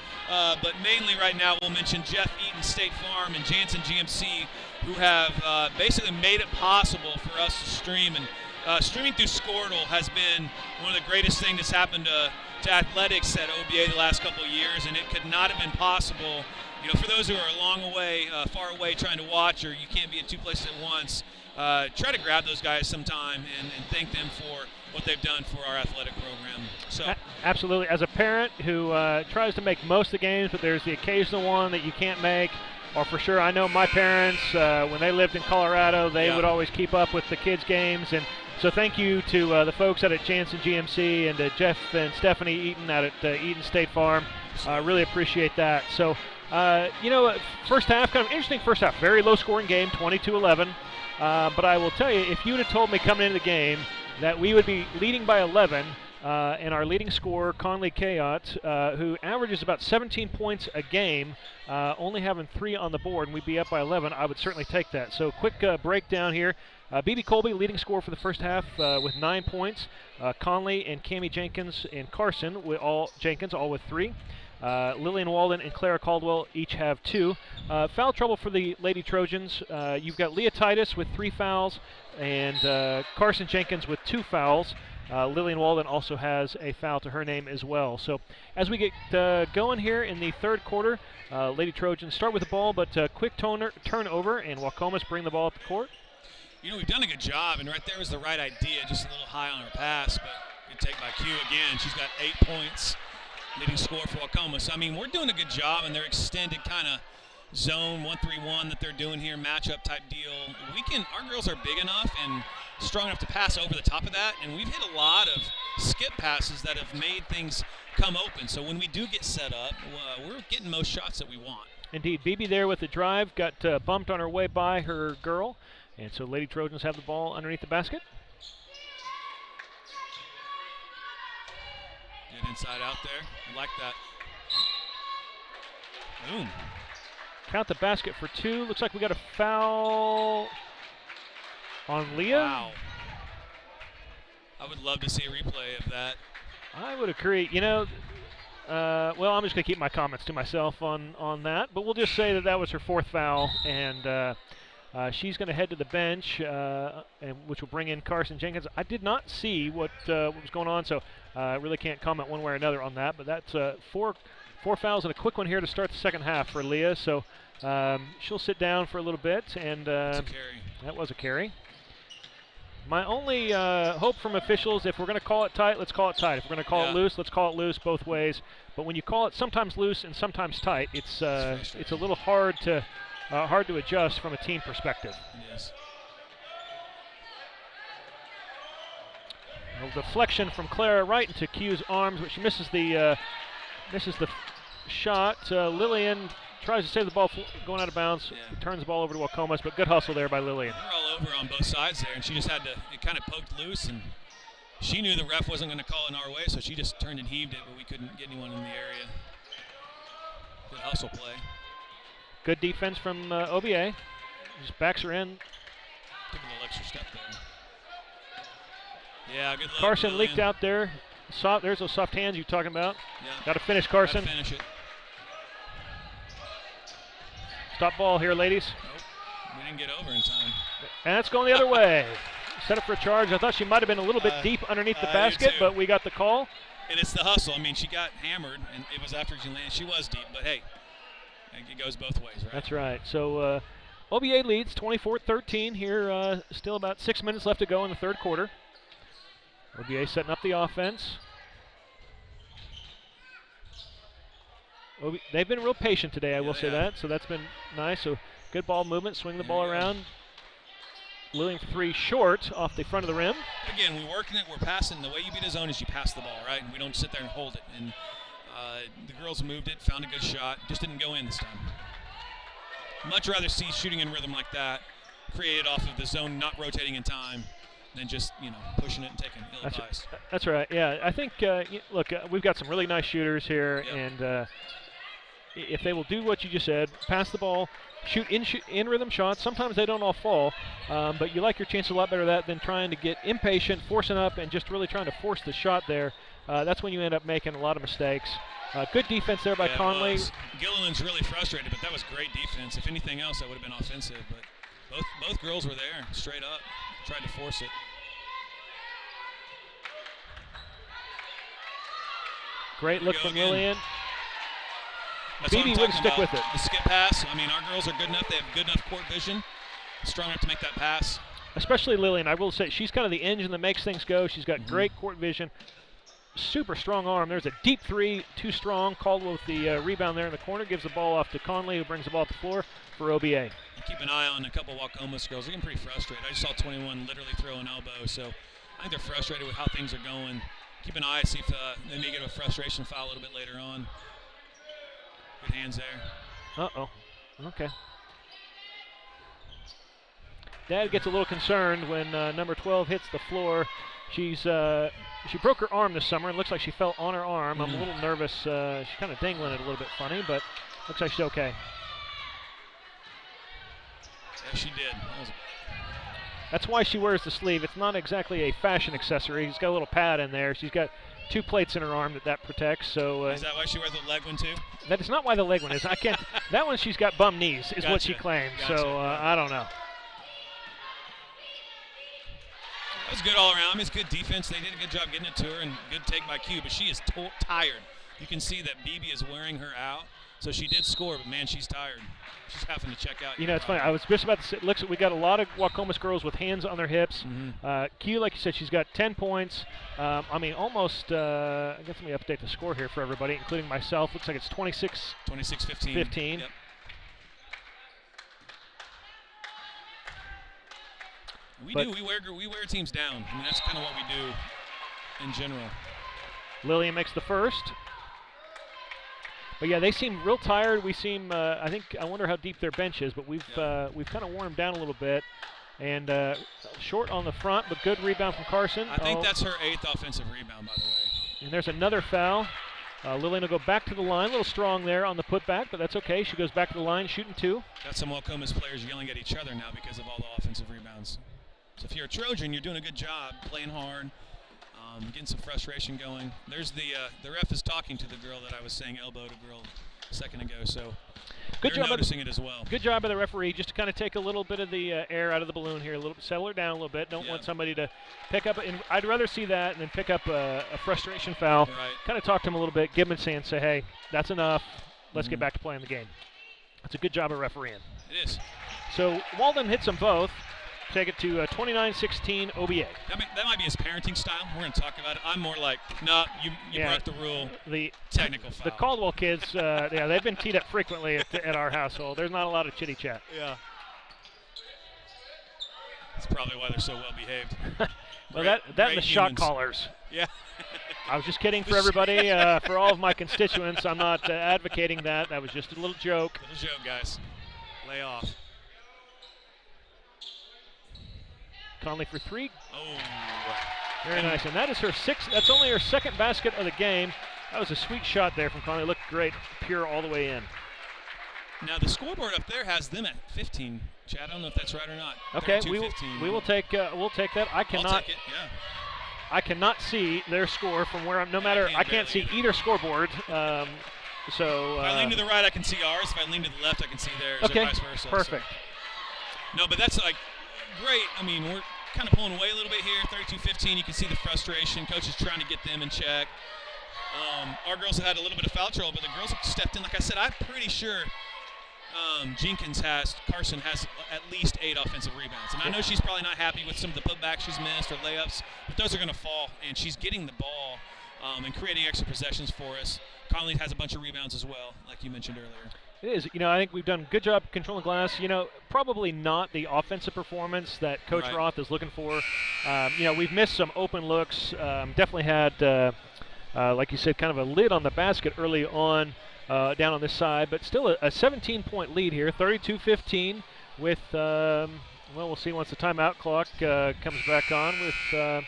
A: But mainly right now we'll mention Jeff Eaton State Farm and Jansen GMC, who have basically made it possible for us to stream. And streaming through Squirtle has been one of the greatest things that's happened to athletics at OBA the last couple of years, and it could not have been possible. You know, for those who are a long away, far away trying to watch, or you can't be in two places at once, try to grab those guys sometime and thank them for what they've done for our athletic program. So
B: absolutely. As a parent who tries to make most of the games, but there's the occasional one that you can't make, or for sure, I know my parents, when they lived in Colorado, they would always keep up with the kids' games. And so thank you to the folks out at Jansen GMC and to Jeff and Stephanie Eaton out at Eaton State Farm. Really appreciate that. So, you know, first half, kind of interesting first half. Very low-scoring game, 22-11. But I will tell you, if you would have told me coming into the game that we would be leading by 11, and our leading scorer, Conley Kayot, who averages about 17 points a game, only having 3 on the board, and we'd be up by 11, I would certainly take that. So quick breakdown here. BB Colby, leading scorer for the first half with 9 points. Conley and Cammie Jenkins and Carson, all with 3. Lillian Walden and Clara Caldwell each have 2. Foul trouble for the Lady Trojans. You've got Leah Titus with 3 fouls and Carson Jenkins with 2 fouls. Lillian Walden also has a foul to her name as well. So as we get going here in the third quarter, Lady Trojans start with the ball, but quick turnover, and Waukomis bring the ball up the court.
A: You know, we've done a good job, and right there was the right idea, just a little high on her pass, but good take by Q again. She's got 8 points, leading score for Waukomis. I mean, we're doing a good job in their extended kind of zone 1-3-1 that they're doing here, matchup type deal. Our girls are big enough and strong enough to pass over the top of that, and we've hit a lot of skip passes that have made things come open. So when we do get set up, we're getting most shots that we want. Indeed.
B: BB there with the drive, got bumped on her way by her girl, and so Lady Trojans have the ball underneath the basket.
A: Good inside out there. I like that. Boom.
B: Count the basket for 2. Looks like we got a foul on Leah.
A: Wow. I would love to see a replay of that.
B: I would agree. You know, well, I'm just going to keep my comments to myself on that, but we'll just say that was her 4th foul, and she's going to head to the bench, which will bring in Carson Jenkins. I did not see what was going on, so I really can't comment one way or another on that, but that's 4 fouls and a quick one here to start the second half for Leah. So she'll sit down for a little bit, and
A: that's a carry.
B: That was a carry. My only hope from officials, if we're going to call it tight, let's call it tight. If we're going to call it loose, let's call it loose both ways. But when you call it sometimes loose and sometimes tight, it's a little hard to adjust from a team perspective.
A: Yes.
B: A deflection from Clara right into Q's arms, but she misses the shot. Lillian tries to save the ball going out of bounds, turns the ball over to Waukomis, but good hustle there by Lillian.
A: We're all over on both sides there, and she just had to, it kind of poked loose, and she knew the ref wasn't going to call it in our way, so she just turned and heaved it, but we couldn't get anyone in the area. Good hustle play.
B: Good defense from OBA. Just backs her in.
A: Took a little extra step there. Yeah, good look.
B: Carson leaked out there. There's those soft hands you're talking about.
A: Yeah.
B: Got to finish, Carson.
A: Got to finish it.
B: Stop ball here, ladies.
A: Nope. didn't get over in time.
B: And that's going the other way. Set up for a charge. I thought she might have been a little bit deep underneath the basket, but we got the call.
A: And it's the hustle. I mean, she got hammered, and it was after she landed. She was deep, but hey, it goes both ways, right?
B: That's right. So OBA leads 24-13 here. Still about 6 minutes left to go in the third quarter. OBA setting up the offense. They've been real patient today, I will say that. So that's been nice. So good ball movement, swing the ball around. Lillian for three short off the front of the rim.
A: Again, we're working it, we're passing. The way you beat a zone is you pass the ball, right? And we don't sit there and hold it. And the girls moved it, found a good shot, just didn't go in this time. Much rather see shooting in rhythm like that, created off of the zone, not rotating in time, than just, pushing it and taking ill-advised.
B: That's right, yeah. I think, look, we've got some really nice shooters here, and if they will do what you just said, pass the ball, shoot in rhythm shots. Sometimes they don't all fall, but you like your chance a lot better of that than trying to get impatient, forcing up, and just really trying to force the shot there. That's when you end up making a lot of mistakes. Good defense there by Conley.
A: Gilliland's really frustrated, but that was great defense. If anything else, that would have been offensive. But both girls were there, straight up, tried to force it.
B: Great look from Lillian.
A: That's
B: BB wouldn't stick with it.
A: The skip pass. I mean, our girls are good enough. They have good enough court vision, strong enough to make that pass.
B: Especially Lillian. I will say she's kind of the engine that makes things go. She's got great court vision, super strong arm. There's a deep three, too strong. Caldwell with the rebound there in the corner, gives the ball off to Conley, who brings the ball to the floor for OBA.
A: Keep an eye on a couple of Waukomis girls. They're getting pretty frustrated. I just saw 21 literally throw an elbow, so I think they're frustrated with how things are going. Keep an eye, see if they may get a frustration foul a little bit later on. Good hands there.
B: Uh-oh. Okay. Dad gets a little concerned when number 12 hits the floor. She broke her arm this summer. It looks like she fell on her arm. I'm a little nervous. She's kind of dangling it a little bit funny, but looks like she's okay.
A: Yeah, she did.
B: That's why she wears the sleeve. It's not exactly a fashion accessory. She's got a little pad in there. She's got 2 plates in her arm that protects. So
A: is that why she wears the leg one too?
B: That is not why the leg one is. I can't. That one she's got bum knees is what she claims.
A: Gotcha.
B: So I don't know.
A: That was good all around. It's good defense. They did a good job getting it to her, and good take by Q. But she is tired. You can see that BB is wearing her out. So she did score, but man, she's tired. She's having to check out.
B: It's funny. I was just about to say, looks, we got a lot of Waukomis girls with hands on their hips. Q, like you said, she's got 10 points. I mean, almost, I guess let me update the score here for everybody, including myself. Looks like it's 26-15.
A: 15. Yep. We wear teams down. I mean, that's kind of what we do in general.
B: Lillian makes the first. But yeah, they seem real tired. We seem, I wonder how deep their bench is, but we've kind of worn them down a little bit. And short on the front, but good rebound from Carson.
A: I think that's her 8th offensive rebound, by the way.
B: And there's another foul. Lillian will go back to the line, a little strong there on the putback, but that's okay. She goes back to the line, shooting 2.
A: Got some Waukomis players yelling at each other now because of all the offensive rebounds. So if you're a Trojan, you're doing a good job, playing hard. Getting some frustration going. There's the ref is talking to the girl that I was saying elbowed a girl a second ago, so they're noticing it as well.
B: Good job by the referee just to kind of take a little bit of the air out of the balloon here, settle her down a little bit. Don't want somebody to pick up, and I'd rather see that than pick up a frustration foul.
A: Right.
B: Kind of talk to him a little bit, give him a chance, say, hey, that's enough. Let's get back to playing the game. That's a good job of refereeing.
A: It is.
B: So Walden hits them both. Take it to 29-16 OBA.
A: That might be his parenting style. We're going to talk about it. I'm more like, no, you broke the rule. The technical foul.
B: The Caldwell kids, they've been teed up frequently at our household. There's not a lot of chitty chat.
A: Yeah. That's probably why they're so well behaved.
B: Well, that and the shot callers.
A: Yeah.
B: I was just kidding for everybody, for all of my constituents. I'm not advocating that. That was just a little joke.
A: Little joke, guys. Lay off.
B: Conley for 3.
A: Oh.
B: Very nice. And that is her 6th. That's only her 2nd basket of the game. That was a sweet shot there from Conley. Looked great, pure all the way in.
A: Now the scoreboard up there has them at 15. Chad, I don't know if that's right or not.
B: Okay, we will take that. I cannot.
A: I'll take it. Yeah.
B: I cannot see their score from where I'm. No matter, I can't see either scoreboard. So
A: if I lean to the right, I can see ours. If I lean to the left, I can see theirs.
B: Okay,
A: or vice versa,
B: perfect.
A: No, but that's like great. I mean, we're kind of pulling away a little bit here. 32-15. You can see the frustration. Coach is trying to get them in check. Our girls have had a little bit of foul trouble, but the girls have stepped in. Like I said, I'm pretty sure Carson has at least 8 offensive rebounds. And I know she's probably not happy with some of the putbacks she's missed or layups, but those are going to fall. And she's getting the ball and creating extra possessions for us. Conley has a bunch of rebounds as well, like you mentioned earlier.
B: It is. I think we've done a good job controlling glass. Probably not the offensive performance that Coach Roth is looking for. We've missed some open looks. Definitely had, like you said, kind of a lid on the basket early on down on this side. But still a 17-point lead here, 32-15 with, we'll see once the timeout clock comes back on with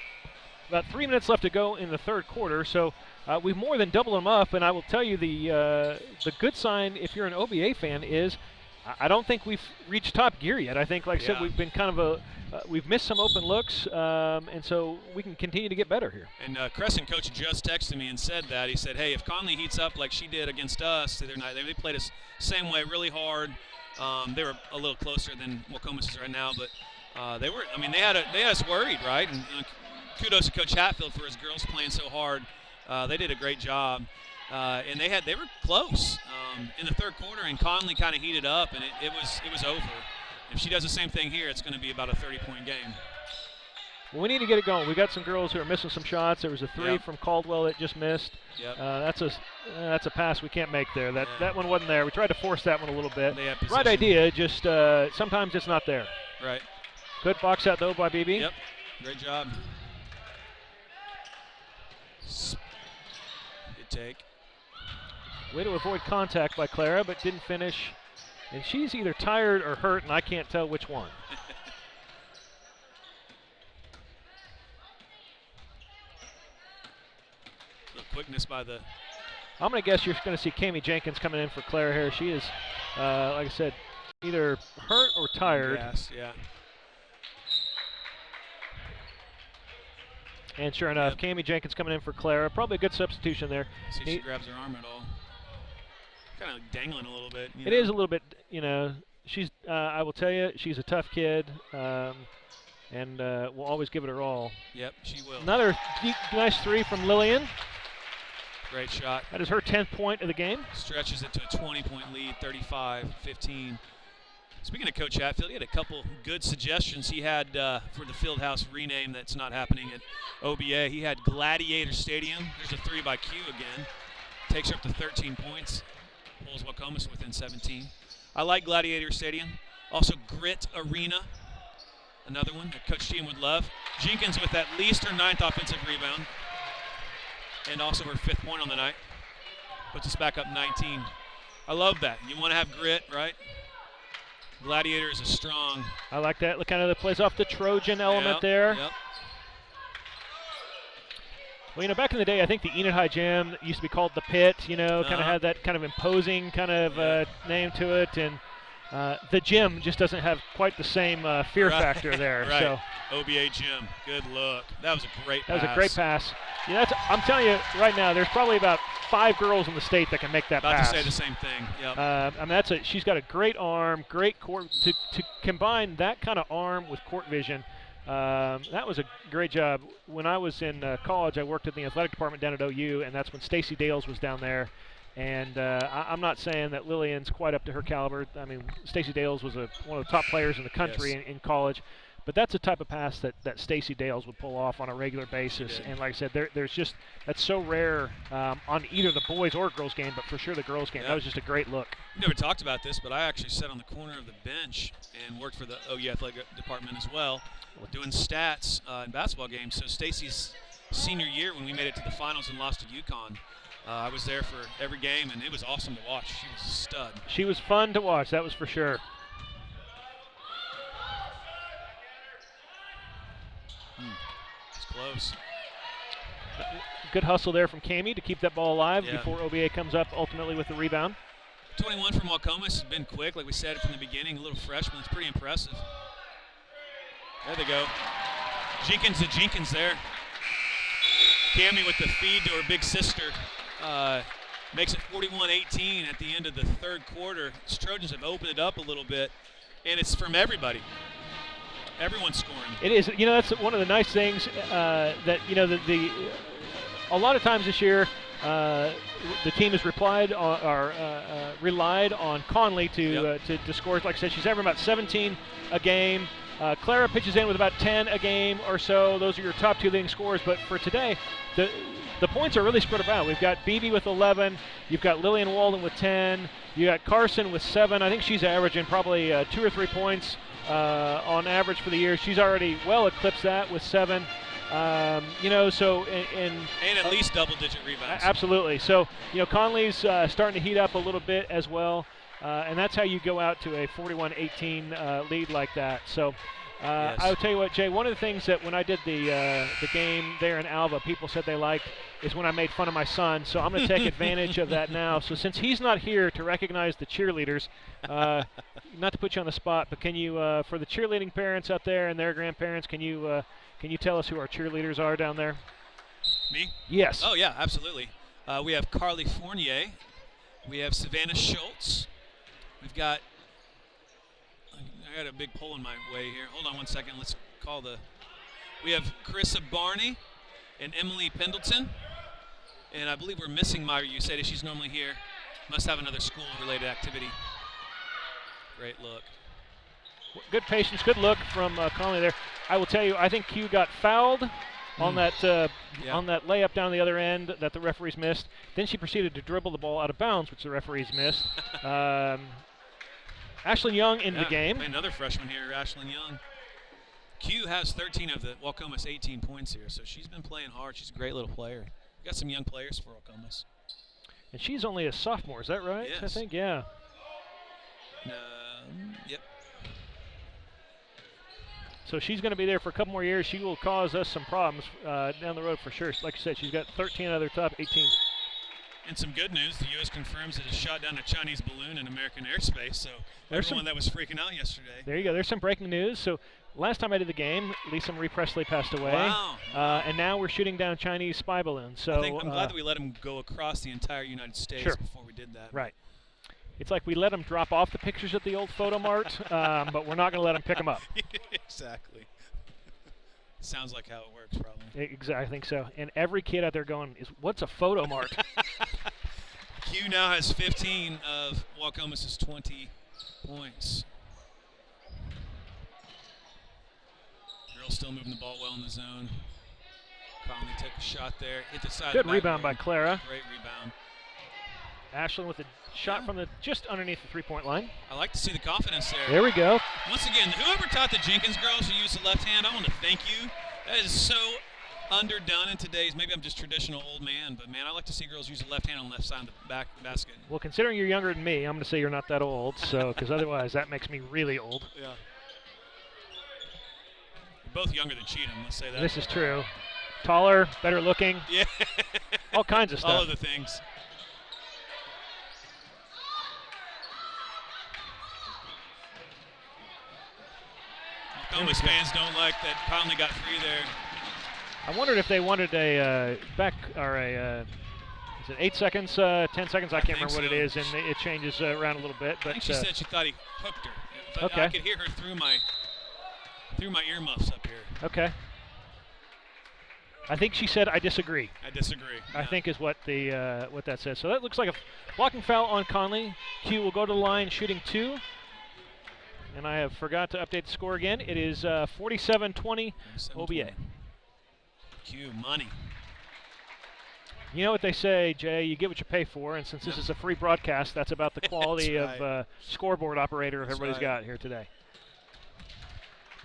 B: about 3 minutes left to go in the third quarter. So we've more than doubled them up, and I will tell you the good sign if you're an OBA fan is I don't think we've reached top gear yet. I think, like I said, we've been kind of we've missed some open looks, and so we can continue to get better here.
A: And Crescent coach just texted me and said that. He said, hey, if Conley heats up like she did against us, they played us same way, really hard. They were a little closer than Waukomis is right now, but they had us worried, right? And kudos to Coach Hatfield for his girls playing so hard. They did a great job, and they were close in the third quarter. And Conley kind of heated up, and it was over. If she does the same thing here, it's going to be about a 30-point game.
B: Well, we need to get it going. We got some girls who are missing some shots. There was a three from Caldwell that just missed.
A: Yep.
B: That's a pass we can't make there. That one wasn't there. We tried to force that one a little bit.
A: Right
B: idea, just sometimes it's not there.
A: Right.
B: Good box out though by BB.
A: Yep. Great job. Good take.
B: Way to avoid contact by Clara, but didn't finish. And she's either tired or hurt, and I can't tell which one.
A: The quickness by the...
B: I'm going to guess you're going to see Cami Jenkins coming in for Clara here. She is, like I said, either hurt or tired.
A: Yes, yeah.
B: And sure enough, Cami Jenkins coming in for Clara. Probably a good substitution there.
A: See if she grabs her arm at all. Kind of dangling a little bit.
B: It is a little bit, she's, I will tell you, she's a tough kid, and we'll always give it her all.
A: Yep, she will.
B: Another nice three from Lillian.
A: Great shot.
B: That is her 10th point of the game.
A: Stretches it to a 20-point lead, 35-15. Speaking of Coach Hatfield, he had a couple good suggestions he had for the Fieldhouse rename that's not happening at OBA. He had Gladiator Stadium. There's a three by Q again. Takes her up to 13 points. Pulls Waukomis within 17. I like Gladiator Stadium. Also Grit Arena, another one that Coach Team would love. Jenkins with at least her 9th offensive rebound and also her 5th point on the night. Puts us back up 19. I love that. You want to have grit, right? Gladiator is a strong.
B: I like that. Look, kind of plays off the Trojan element there.
A: Yep.
B: Well, back in the day, I think the Enid High Gym used to be called the Pit. Kind of had that kind of imposing kind of name to it, and the gym just doesn't have quite the same fear factor there.
A: Right.
B: So
A: OBA Gym, good look. That was a great pass.
B: That was a great pass. I'm telling you right now, there's probably about 5 girls in the state that can make that pass.
A: About to say the same thing. Yep.
B: She's got a great arm, great court to combine that kind of arm with court vision. That was a great job. When I was in college, I worked in the athletic department down at OU, and that's when Stacy Dales was down there. And I'm not saying that Lillian's quite up to her caliber. I mean, Stacy Dales was one of the top players in the country in college. But that's the type of pass that Stacy Dales would pull off on a regular basis. And like I said, that's so rare on either the boys or girls game, but for sure the girls game. That was just a great look.
A: We never talked about this, but I actually sat on the corner of the bench and worked for the OU athletic department as well, doing stats in basketball games. So Stacy's senior year, when we made it to the finals and lost to UConn, I was there for every game, and it was awesome to watch. She was a stud.
B: She was fun to watch, that was for sure.
A: It's close.
B: Good hustle there from Cami to keep that ball alive before OBA comes up ultimately with the rebound.
A: 21 from Waukomis has been quick, like we said from the beginning. A little freshman, it's pretty impressive. There they go. Jenkins to Jenkins there. Cami with the feed to her big sister. Makes it 41-18 at the end of the third quarter. The Trojans have opened it up a little bit. and it's from everybody. Everyone's scoring.
B: It is. That's one of the nice things that a lot of times this year, the team has relied on Conley to score. Like I said, she's averaging about 17 a game. Clara pitches in with about 10 a game or so. Those are your top two leading scorers. But for today, the points are really spread about. We've got Beebe with 11. You've got Lillian Walden with 10. You got Carson with 7. I think she's averaging probably 2 or 3 points on average for the year. She's already well eclipsed that with 7. And
A: at least double-digit rebounds.
B: Absolutely. So, Conley's starting to heat up a little bit as well, and that's how you go out to a 41-18 lead like that. So,
A: yes.
B: I will tell you what, Jay. One of the things that when I did the game there in Alva, people said they liked is when I made fun of my son. So I'm going to take advantage of that now. So since he's not here to recognize the cheerleaders, not to put you on the spot, but can you, for the cheerleading parents out there and their grandparents, can you tell us who our cheerleaders are down there?
A: Me?
B: Yes.
A: Oh, yeah, absolutely. We have Carly Fournier. We have Savannah Schultz. We've got – I got a big pull in my way here. Hold on one second. Let's call the – we have Carissa Barney and Emily Pendleton. And I believe we're missing Myra Uceda. She's normally here. Must have another school-related activity. Great look.
B: Good patience, good look from Conley there. I will tell you, I think Q got fouled on that layup down the other end that the referees missed. Then she proceeded to dribble the ball out of bounds, which the referees missed. Ashlyn Young in the game.
A: Another freshman here, Ashlyn Young. Q has 13 of the Waukomis 18 points here, so she's been playing hard. She's a great little player. We got some young players for Waukomis.
B: And she's only a sophomore, is that right?
A: Yes.
B: I think, yeah.
A: Yep.
B: So she's going to be there for a couple more years. She will cause us some problems down the road for sure. Like I said, she's got 13 out of their top 18.
A: And some good news, the U.S. confirms it has shot down a Chinese balloon in American airspace, so everyone that was freaking out yesterday.
B: There you go. There's some breaking news. So last time I did the game, Lisa Marie Presley passed away.
A: Wow.
B: And now we're shooting down Chinese spy balloons. So
A: I'm glad that we let them go across the entire United States before we did that.
B: Right. It's like we let them drop off the pictures at the old photo mart, but we're not going to let them pick them up.
A: Exactly. Sounds like how it works, probably.
B: Exactly, I think so. And every kid out there going, what's a photo mart?
A: Q now has 15 of Waukomis' 20 points. Girls still moving the ball well in the zone. Conley took a shot there, hit the side.
B: Good rebound by Clara.
A: Great rebound.
B: Ashlyn with a shot from just underneath the three-point line.
A: I like to see the confidence there.
B: There we go.
A: Once again, whoever taught the Jenkins girls to use the left hand, I want to thank you. That is so underdone in today's, maybe I'm just traditional old man, but man, I like to see girls use the left hand on the left side of the back basket.
B: Well, considering you're younger than me, I'm going to say you're not that old, so because otherwise that makes me really old.
A: Yeah. You're both younger than Cheatham, let's say that.
B: This is true. Taller, better looking.
A: Yeah.
B: All kinds of stuff.
A: All of the things. Waukomis fans don't like that Conley got free there.
B: I wondered if they wanted a is it 8 seconds, 10 seconds? I can't remember what it is, and it changes around a little bit. But
A: I think she said she thought he hooked her. But
B: okay.
A: I could hear her through my earmuffs up here.
B: Okay. I think she said, "I disagree."
A: I disagree.
B: I think is what what that says. So that looks like a blocking foul on Conley. Q will go to the line, shooting 2. And I have forgot to update the score again. It is 47-20 OBA.
A: Q money.
B: You know what they say, Jay, you get what you pay for, and since this is a free broadcast, that's about the quality of scoreboard operator everybody's got here today.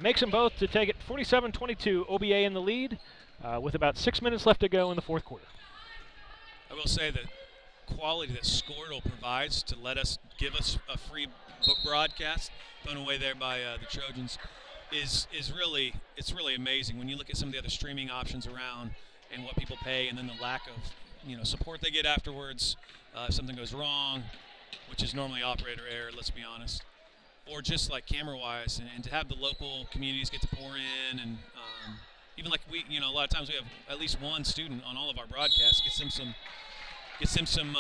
B: Makes them both to take it 47-22, OBA in the lead, with about 6 minutes left to go in the fourth quarter.
A: I will say that quality that Scoredle provides to give us a free broadcast, thrown away there by the Trojans, is really amazing. When you look at some of the other streaming options around and what people pay, and then the lack of support they get afterwards, if something goes wrong, which is normally operator error, let's be honest, or just like camera-wise, and to have the local communities get to pour in, and even like we, a lot of times we have at least one student on all of our broadcasts, gets them some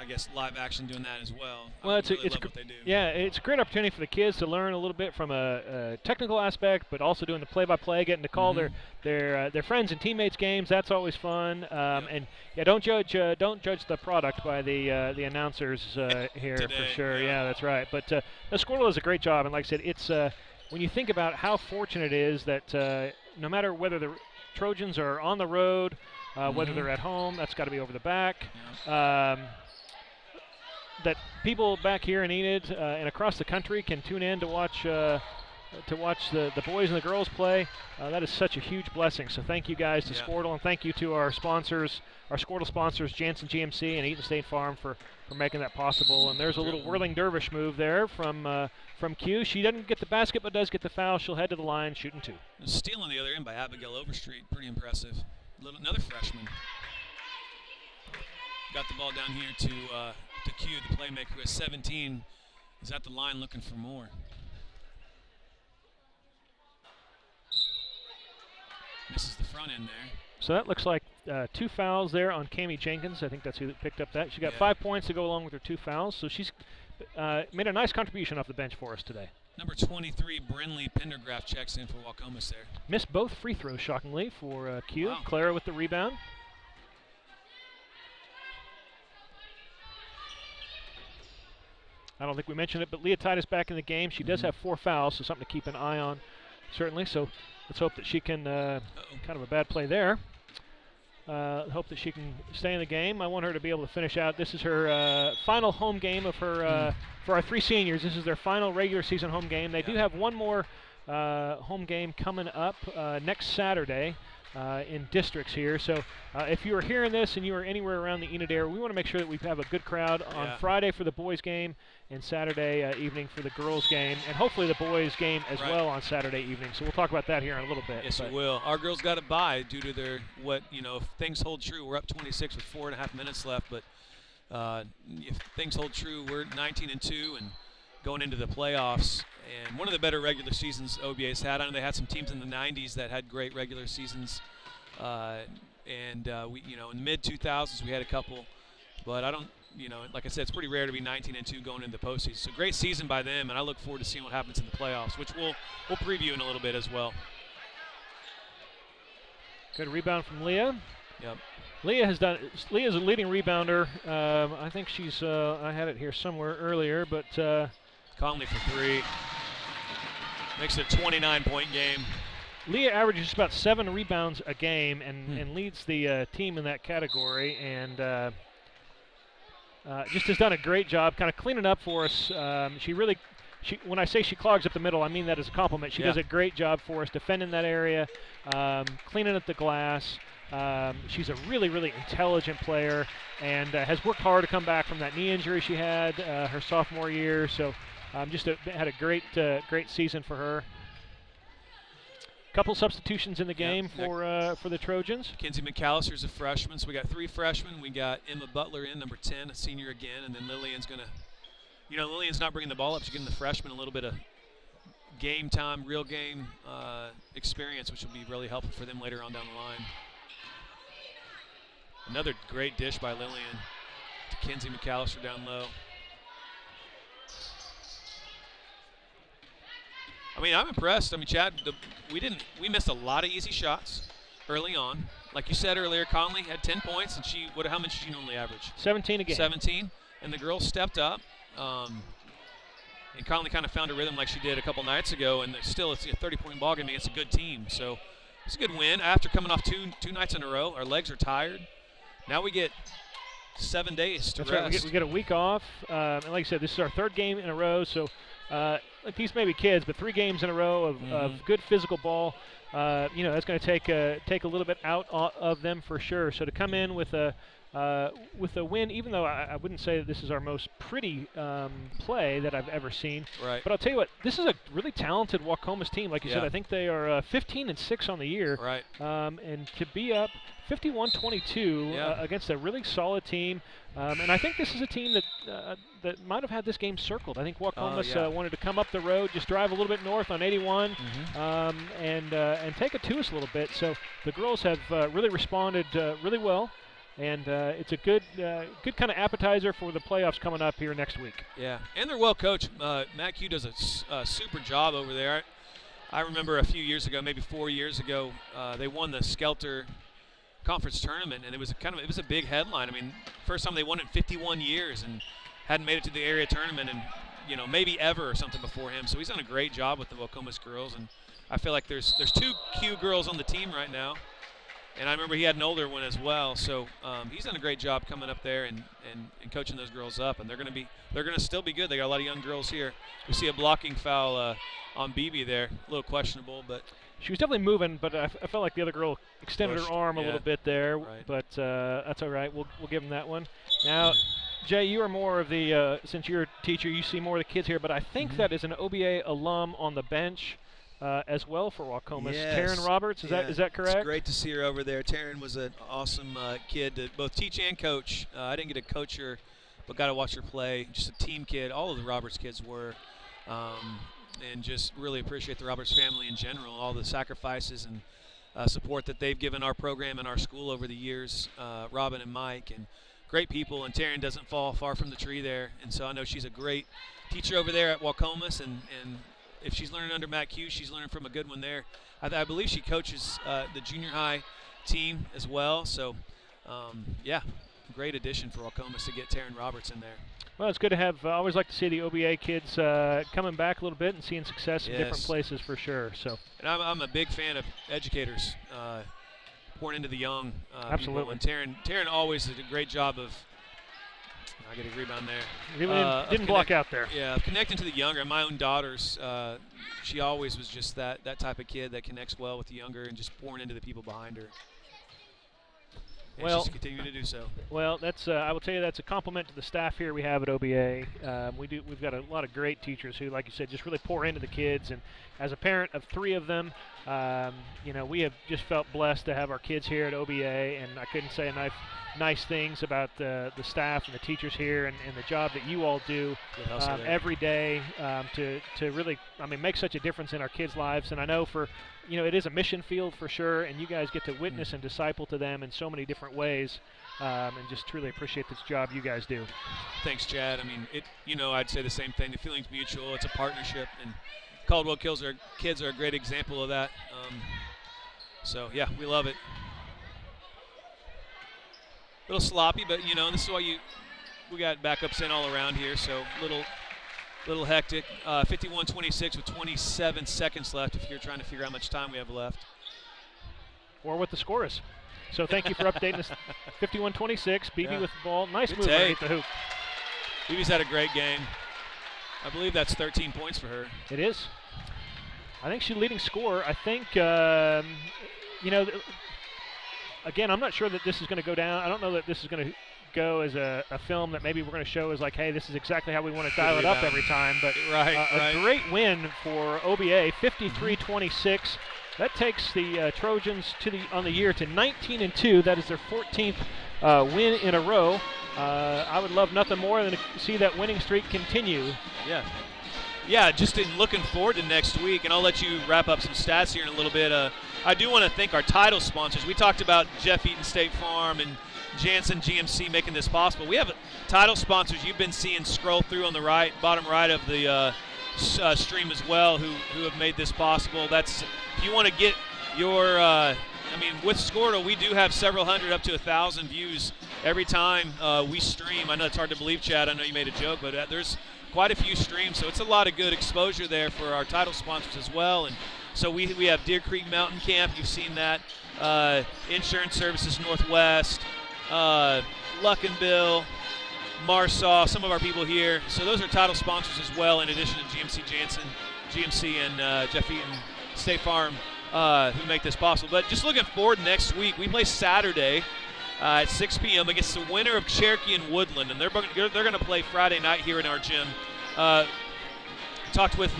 A: I guess, live action doing that as well.
B: Well,
A: I really love what they do.
B: Yeah, it's a great opportunity for the kids to learn a little bit from a technical aspect, but also doing the play-by-play, getting to call their friends and teammates games. That's always fun. And yeah, don't judge the product by the announcers here
A: Today,
B: for sure.
A: yeah.
B: Yeah, that's right. But the Squirtle does a great job, and like I said, it's when you think about how fortunate it is that no matter whether the Trojans are on the road, whether they're at home, that's got to be over the back.
A: Yeah.
B: That people back here in Enid and across the country can tune in to watch the boys and the girls play. That is such a huge blessing. So thank you guys to Squirtle, and thank you to our sponsors, our Squirtle sponsors, Jansen GMC and Eaton State Farm for making that possible. And there's a little whirling dervish move there from Q. She doesn't get the basket but does get the foul. She'll head to the line shooting 2.
A: Steal on the other end by Abigail Overstreet. Pretty impressive. Another freshman. Got the ball down here to Q, the playmaker, who is 17, is at the line looking for more. Misses the front end there.
B: So that looks like 2 fouls there on Cami Jenkins. I think that's who that picked up that. She got 5 points to go along with her 2 fouls. So she's made a nice contribution off the bench for us today.
A: Number 23, Brinley Pendergraft checks in for Waukomis there.
B: Missed both free throws, shockingly, for Q.
A: Wow.
B: Clara with the rebound. I don't think we mentioned it, but Leah Titus back in the game. She does have 4 fouls, so something to keep an eye on, certainly. So let's hope that she can, kind of a bad play there. Hope that she can stay in the game. I want her to be able to finish out. This is her final home game of her, for our 3 seniors. This is their final regular season home game. They do have one more home game coming up next Saturday. In districts here. So if you are hearing this and you are anywhere around the Enid area, we want to make sure that we have a good crowd on Friday for the boys game and Saturday evening for the girls game, and hopefully the boys game as well on Saturday evening. So we'll talk about that here in a little bit.
A: Yes, we will. Our girls got a bye due to their if things hold true, we're up 26 with 4.5 minutes left, but if things hold true, we're 19-2 and going into the playoffs. And one of the better regular seasons OBA's had. I know they had some teams in the 90s that had great regular seasons, we, in the mid 2000s we had a couple, but I don't, like I said, it's pretty rare to be 19-2 going into the postseason. So great season by them, and I look forward to seeing what happens in the playoffs, which we'll preview in a little bit as well.
B: Good rebound from Leah.
A: Yep.
B: Leah's a leading rebounder. I think she's. I had it here somewhere earlier, but.
A: Conley for 3. Makes it a 29-point game.
B: Leah averages about 7 rebounds a game and leads the team in that category, and just has done a great job kind of cleaning up for us. When I say she clogs up the middle, I mean that as a compliment. She does a great job for us defending that area, cleaning up the glass. She's a really, really intelligent player and has worked hard to come back from that knee injury she had her sophomore year. So had a great season for her. Couple substitutions in the game for the Trojans.
A: Kenzie McAllister's a freshman, so we got 3 freshmen. We got Emma Butler in, number 10, a senior again, and then Lillian's going to, Lillian's not bringing the ball up. She's giving the freshmen a little bit of game time, real game experience, which will be really helpful for them later on down the line. Another great dish by Lillian to Kenzie McAllister down low. I'm impressed. Chad, we missed a lot of easy shots early on. Like you said earlier, Conley had 10 points, and how much did she normally average?
B: 17 a game.
A: 17, and the girls stepped up. And Conley kind of found a rhythm like she did a couple nights ago, and still it's a 30-point ball game against a good team. So it's a good win. After coming off two nights in a row, our legs are tired. Now we get 7 days to rest.
B: Right. We get a week off. And like I said, this is our 3rd game in a row. So like these may be kids, but 3 games in a row of good physical ball. That's going to take a little bit out of them for sure. So to come in with a win, even though I wouldn't say that this is our most pretty play that I've ever seen.
A: Right.
B: But I'll tell you what, this is a really talented Waukomis team. Like you said, I think they are 15-6 on the year.
A: Right.
B: And to be up 51-22 against a really solid team. And I think this is a team that might have had this game circled. I think Waukomis wanted to come up the road, just drive a little bit north on 81, and take it to us a little bit. So the girls have really responded really well. and it's a good kind of appetizer for the playoffs coming up here next week.
A: Yeah, and they're well coached. Matt Q does a super job over there. I remember a few years ago, maybe 4 years ago, they won the Skelter Conference tournament, and it was a big headline. I mean, first time they won in 51 years, and hadn't made it to the area tournament, and maybe ever or something before him. So he's done a great job with the Waukomis girls, and I feel like there's 2 Q girls on the team right now, and I remember he had an older one as well. So he's done a great job coming up there and coaching those girls up, and they're gonna still be good. They got a lot of young girls here. We see a blocking foul on BB there, a little questionable, but
B: she was definitely moving, but I felt like the other girl extended her arm a little bit there.
A: Right.
B: But that's all right. We'll give them that one. Now, Jay, you are more of the since you're a teacher, you see more of the kids here. But I think that is an OBA alum on the bench as well for Waukomis.
C: Yes.
B: Taryn Roberts, is that correct?
C: It's great to see her over there. Taryn was an awesome kid to both teach and coach. I didn't get to coach her, but got to watch her play. Just a team kid. All of the Roberts kids were. And just really appreciate the Roberts family in general, all the sacrifices and support that they've given our program and our school over the years, Robin and Mike, and great people. And Taryn doesn't fall far from the tree there, and so I know she's a great teacher over there at Waukomis, and if she's learning under Matt Q, she's learning from a good one there. I believe she coaches the junior high team as well, so yeah, great addition for Waukomis to get Taryn Roberts in there.
B: Well, it's good to have. I always like to see the OBA kids coming back a little bit and seeing success in different places for sure. So,
A: and I'm a big fan of educators pouring into the young.
B: Absolutely.
A: People. And Taryn always did a great job of. I get a rebound there.
B: Didn't block out there.
A: Yeah, connecting to the younger. My own daughters, she always was just that type of kid that connects well with the younger and just pouring into the people behind her. And she's continuing to do so.
B: Well, that's I will tell you that's a compliment to the staff here we have at OBA. We've got a lot of great teachers who, like you said, just really pour into the kids. And as a parent of 3 of them, we have just felt blessed to have our kids here at OBA. And I couldn't say enough nice things about the staff and the teachers here and the job that you all do every day to really, make such a difference in our kids' lives. And I know it is a mission field for sure, and you guys get to witness and disciple to them in so many different ways, and just truly appreciate this job you guys do.
A: Thanks, Chad. I'd say the same thing. The feeling's mutual. It's a partnership, and Caldwell kids are a great example of that. So, yeah, we love it. A little sloppy, but, this is why we got backups in all around here, so little hectic. 51-26 with 27 seconds left if you're trying to figure out how much time we have left.
B: Or what the score is. So thank you for updating us. 51-26, BB with the ball. Nice move underneath the hoop.
A: BB's had a great game. I believe that's 13 points for her.
B: It is. I think she's leading scorer. I think, again, I'm not sure that this is going to go down. I don't know that this is going to go as a film that maybe we're going to show as like, hey, this is exactly how we want to dial it up every time. But a great win for OBA, 53-26. That takes the Trojans on the year to 19-2. That is their 14th win in a row. I would love nothing more than to see that winning streak continue.
A: Yeah, just looking forward to next week, and I'll let you wrap up some stats here in a little bit. I do want to thank our title sponsors. We talked about Jeff Eaton State Farm and Jansen GMC making this possible. We have title sponsors you've been seeing scroll through on the bottom right of the stream as well who have made this possible. That's if you want to get your with Scordo, we do have several hundred up to 1,000 views every time we stream. I know it's hard to believe, Chad. I know you made a joke, but there's quite a few streams, so it's a lot of good exposure there for our title sponsors as well. And so we have Deer Creek Mountain Camp. You've seen that. Insurance Services Northwest, Luck and Bill, Marsaw, some of our people here. So those are title sponsors as well, in addition to GMC Jansen, GMC, and Jeff Eaton State Farm, who make this possible. But just looking forward next week, we play Saturday at 6 p.m. against the winner of Cherokee and Woodland, and they're going to play Friday night here in our gym. Talked with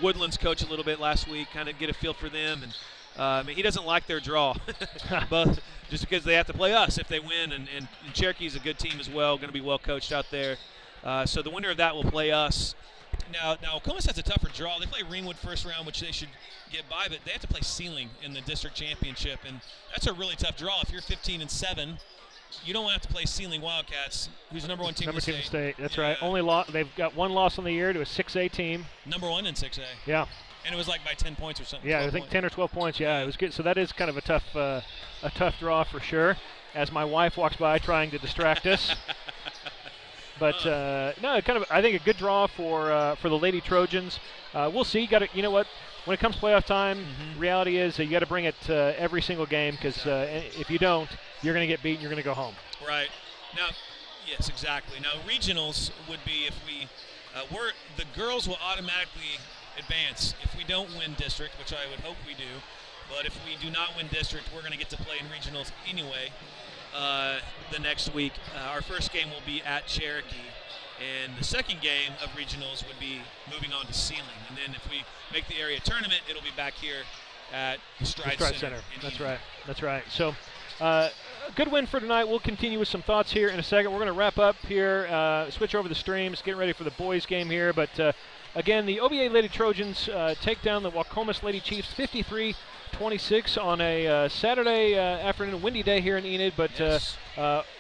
A: Woodland's coach a little bit last week, kind of get a feel for them, and he doesn't like their draw, but just because they have to play us if they win, and Cherokee's a good team as well, going to be well coached out there. So the winner of that will play us. Now Waukomis has a tougher draw. They play Ringwood first round, which they should get by, but they have to play Sealing in the district championship, and that's a really tough draw. If you're 15-7, you don't have to play Sealing Wildcats, who's the number 1 team
B: Number
A: in
B: two
A: the
B: in
A: state.
B: state. That's right. Only they've got 1 loss on the year to a 6A team.
A: Number 1 in 6A.
B: Yeah.
A: And it was like by 10 points or something.
B: Yeah, I think 10 or 12 points. Yeah, it was good. So that is kind of a tough draw for sure. As my wife walks by trying to distract us. But no, kind of I think a good draw for the Lady Trojans. We'll see. You know what? When it comes playoff time, reality is you got to bring it every single game because if you don't, you're going to get beat and you're going to go home.
A: Right. Now, yes, exactly. Now, regionals would be if the girls will automatically advance if we don't win district, which I would hope we do. But if we do not win district, we're going to get to play in regionals anyway the next week. Our first game will be at Cherokee. And the second game of regionals would be moving on to Sealing. And then if we make the area tournament, it'll be back here at the Stride Center.
B: That's right. That's right. So, good win for tonight. We'll continue with some thoughts here in a second. We're going to wrap up here, switch over the streams, getting ready for the boys' game here. But, again, the OBA Lady Trojans take down the Waukomis Lady Chiefs 53-26 on a Saturday afternoon, windy day here in Enid. But
A: Yes.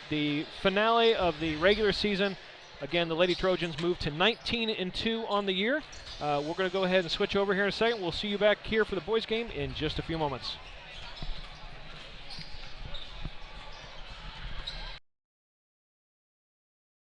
B: The finale of the regular season, again, the Lady Trojans moved to 19-2 on the year. We're going to go ahead and switch over here in a second. We'll see you back here for the boys' game in just a few moments.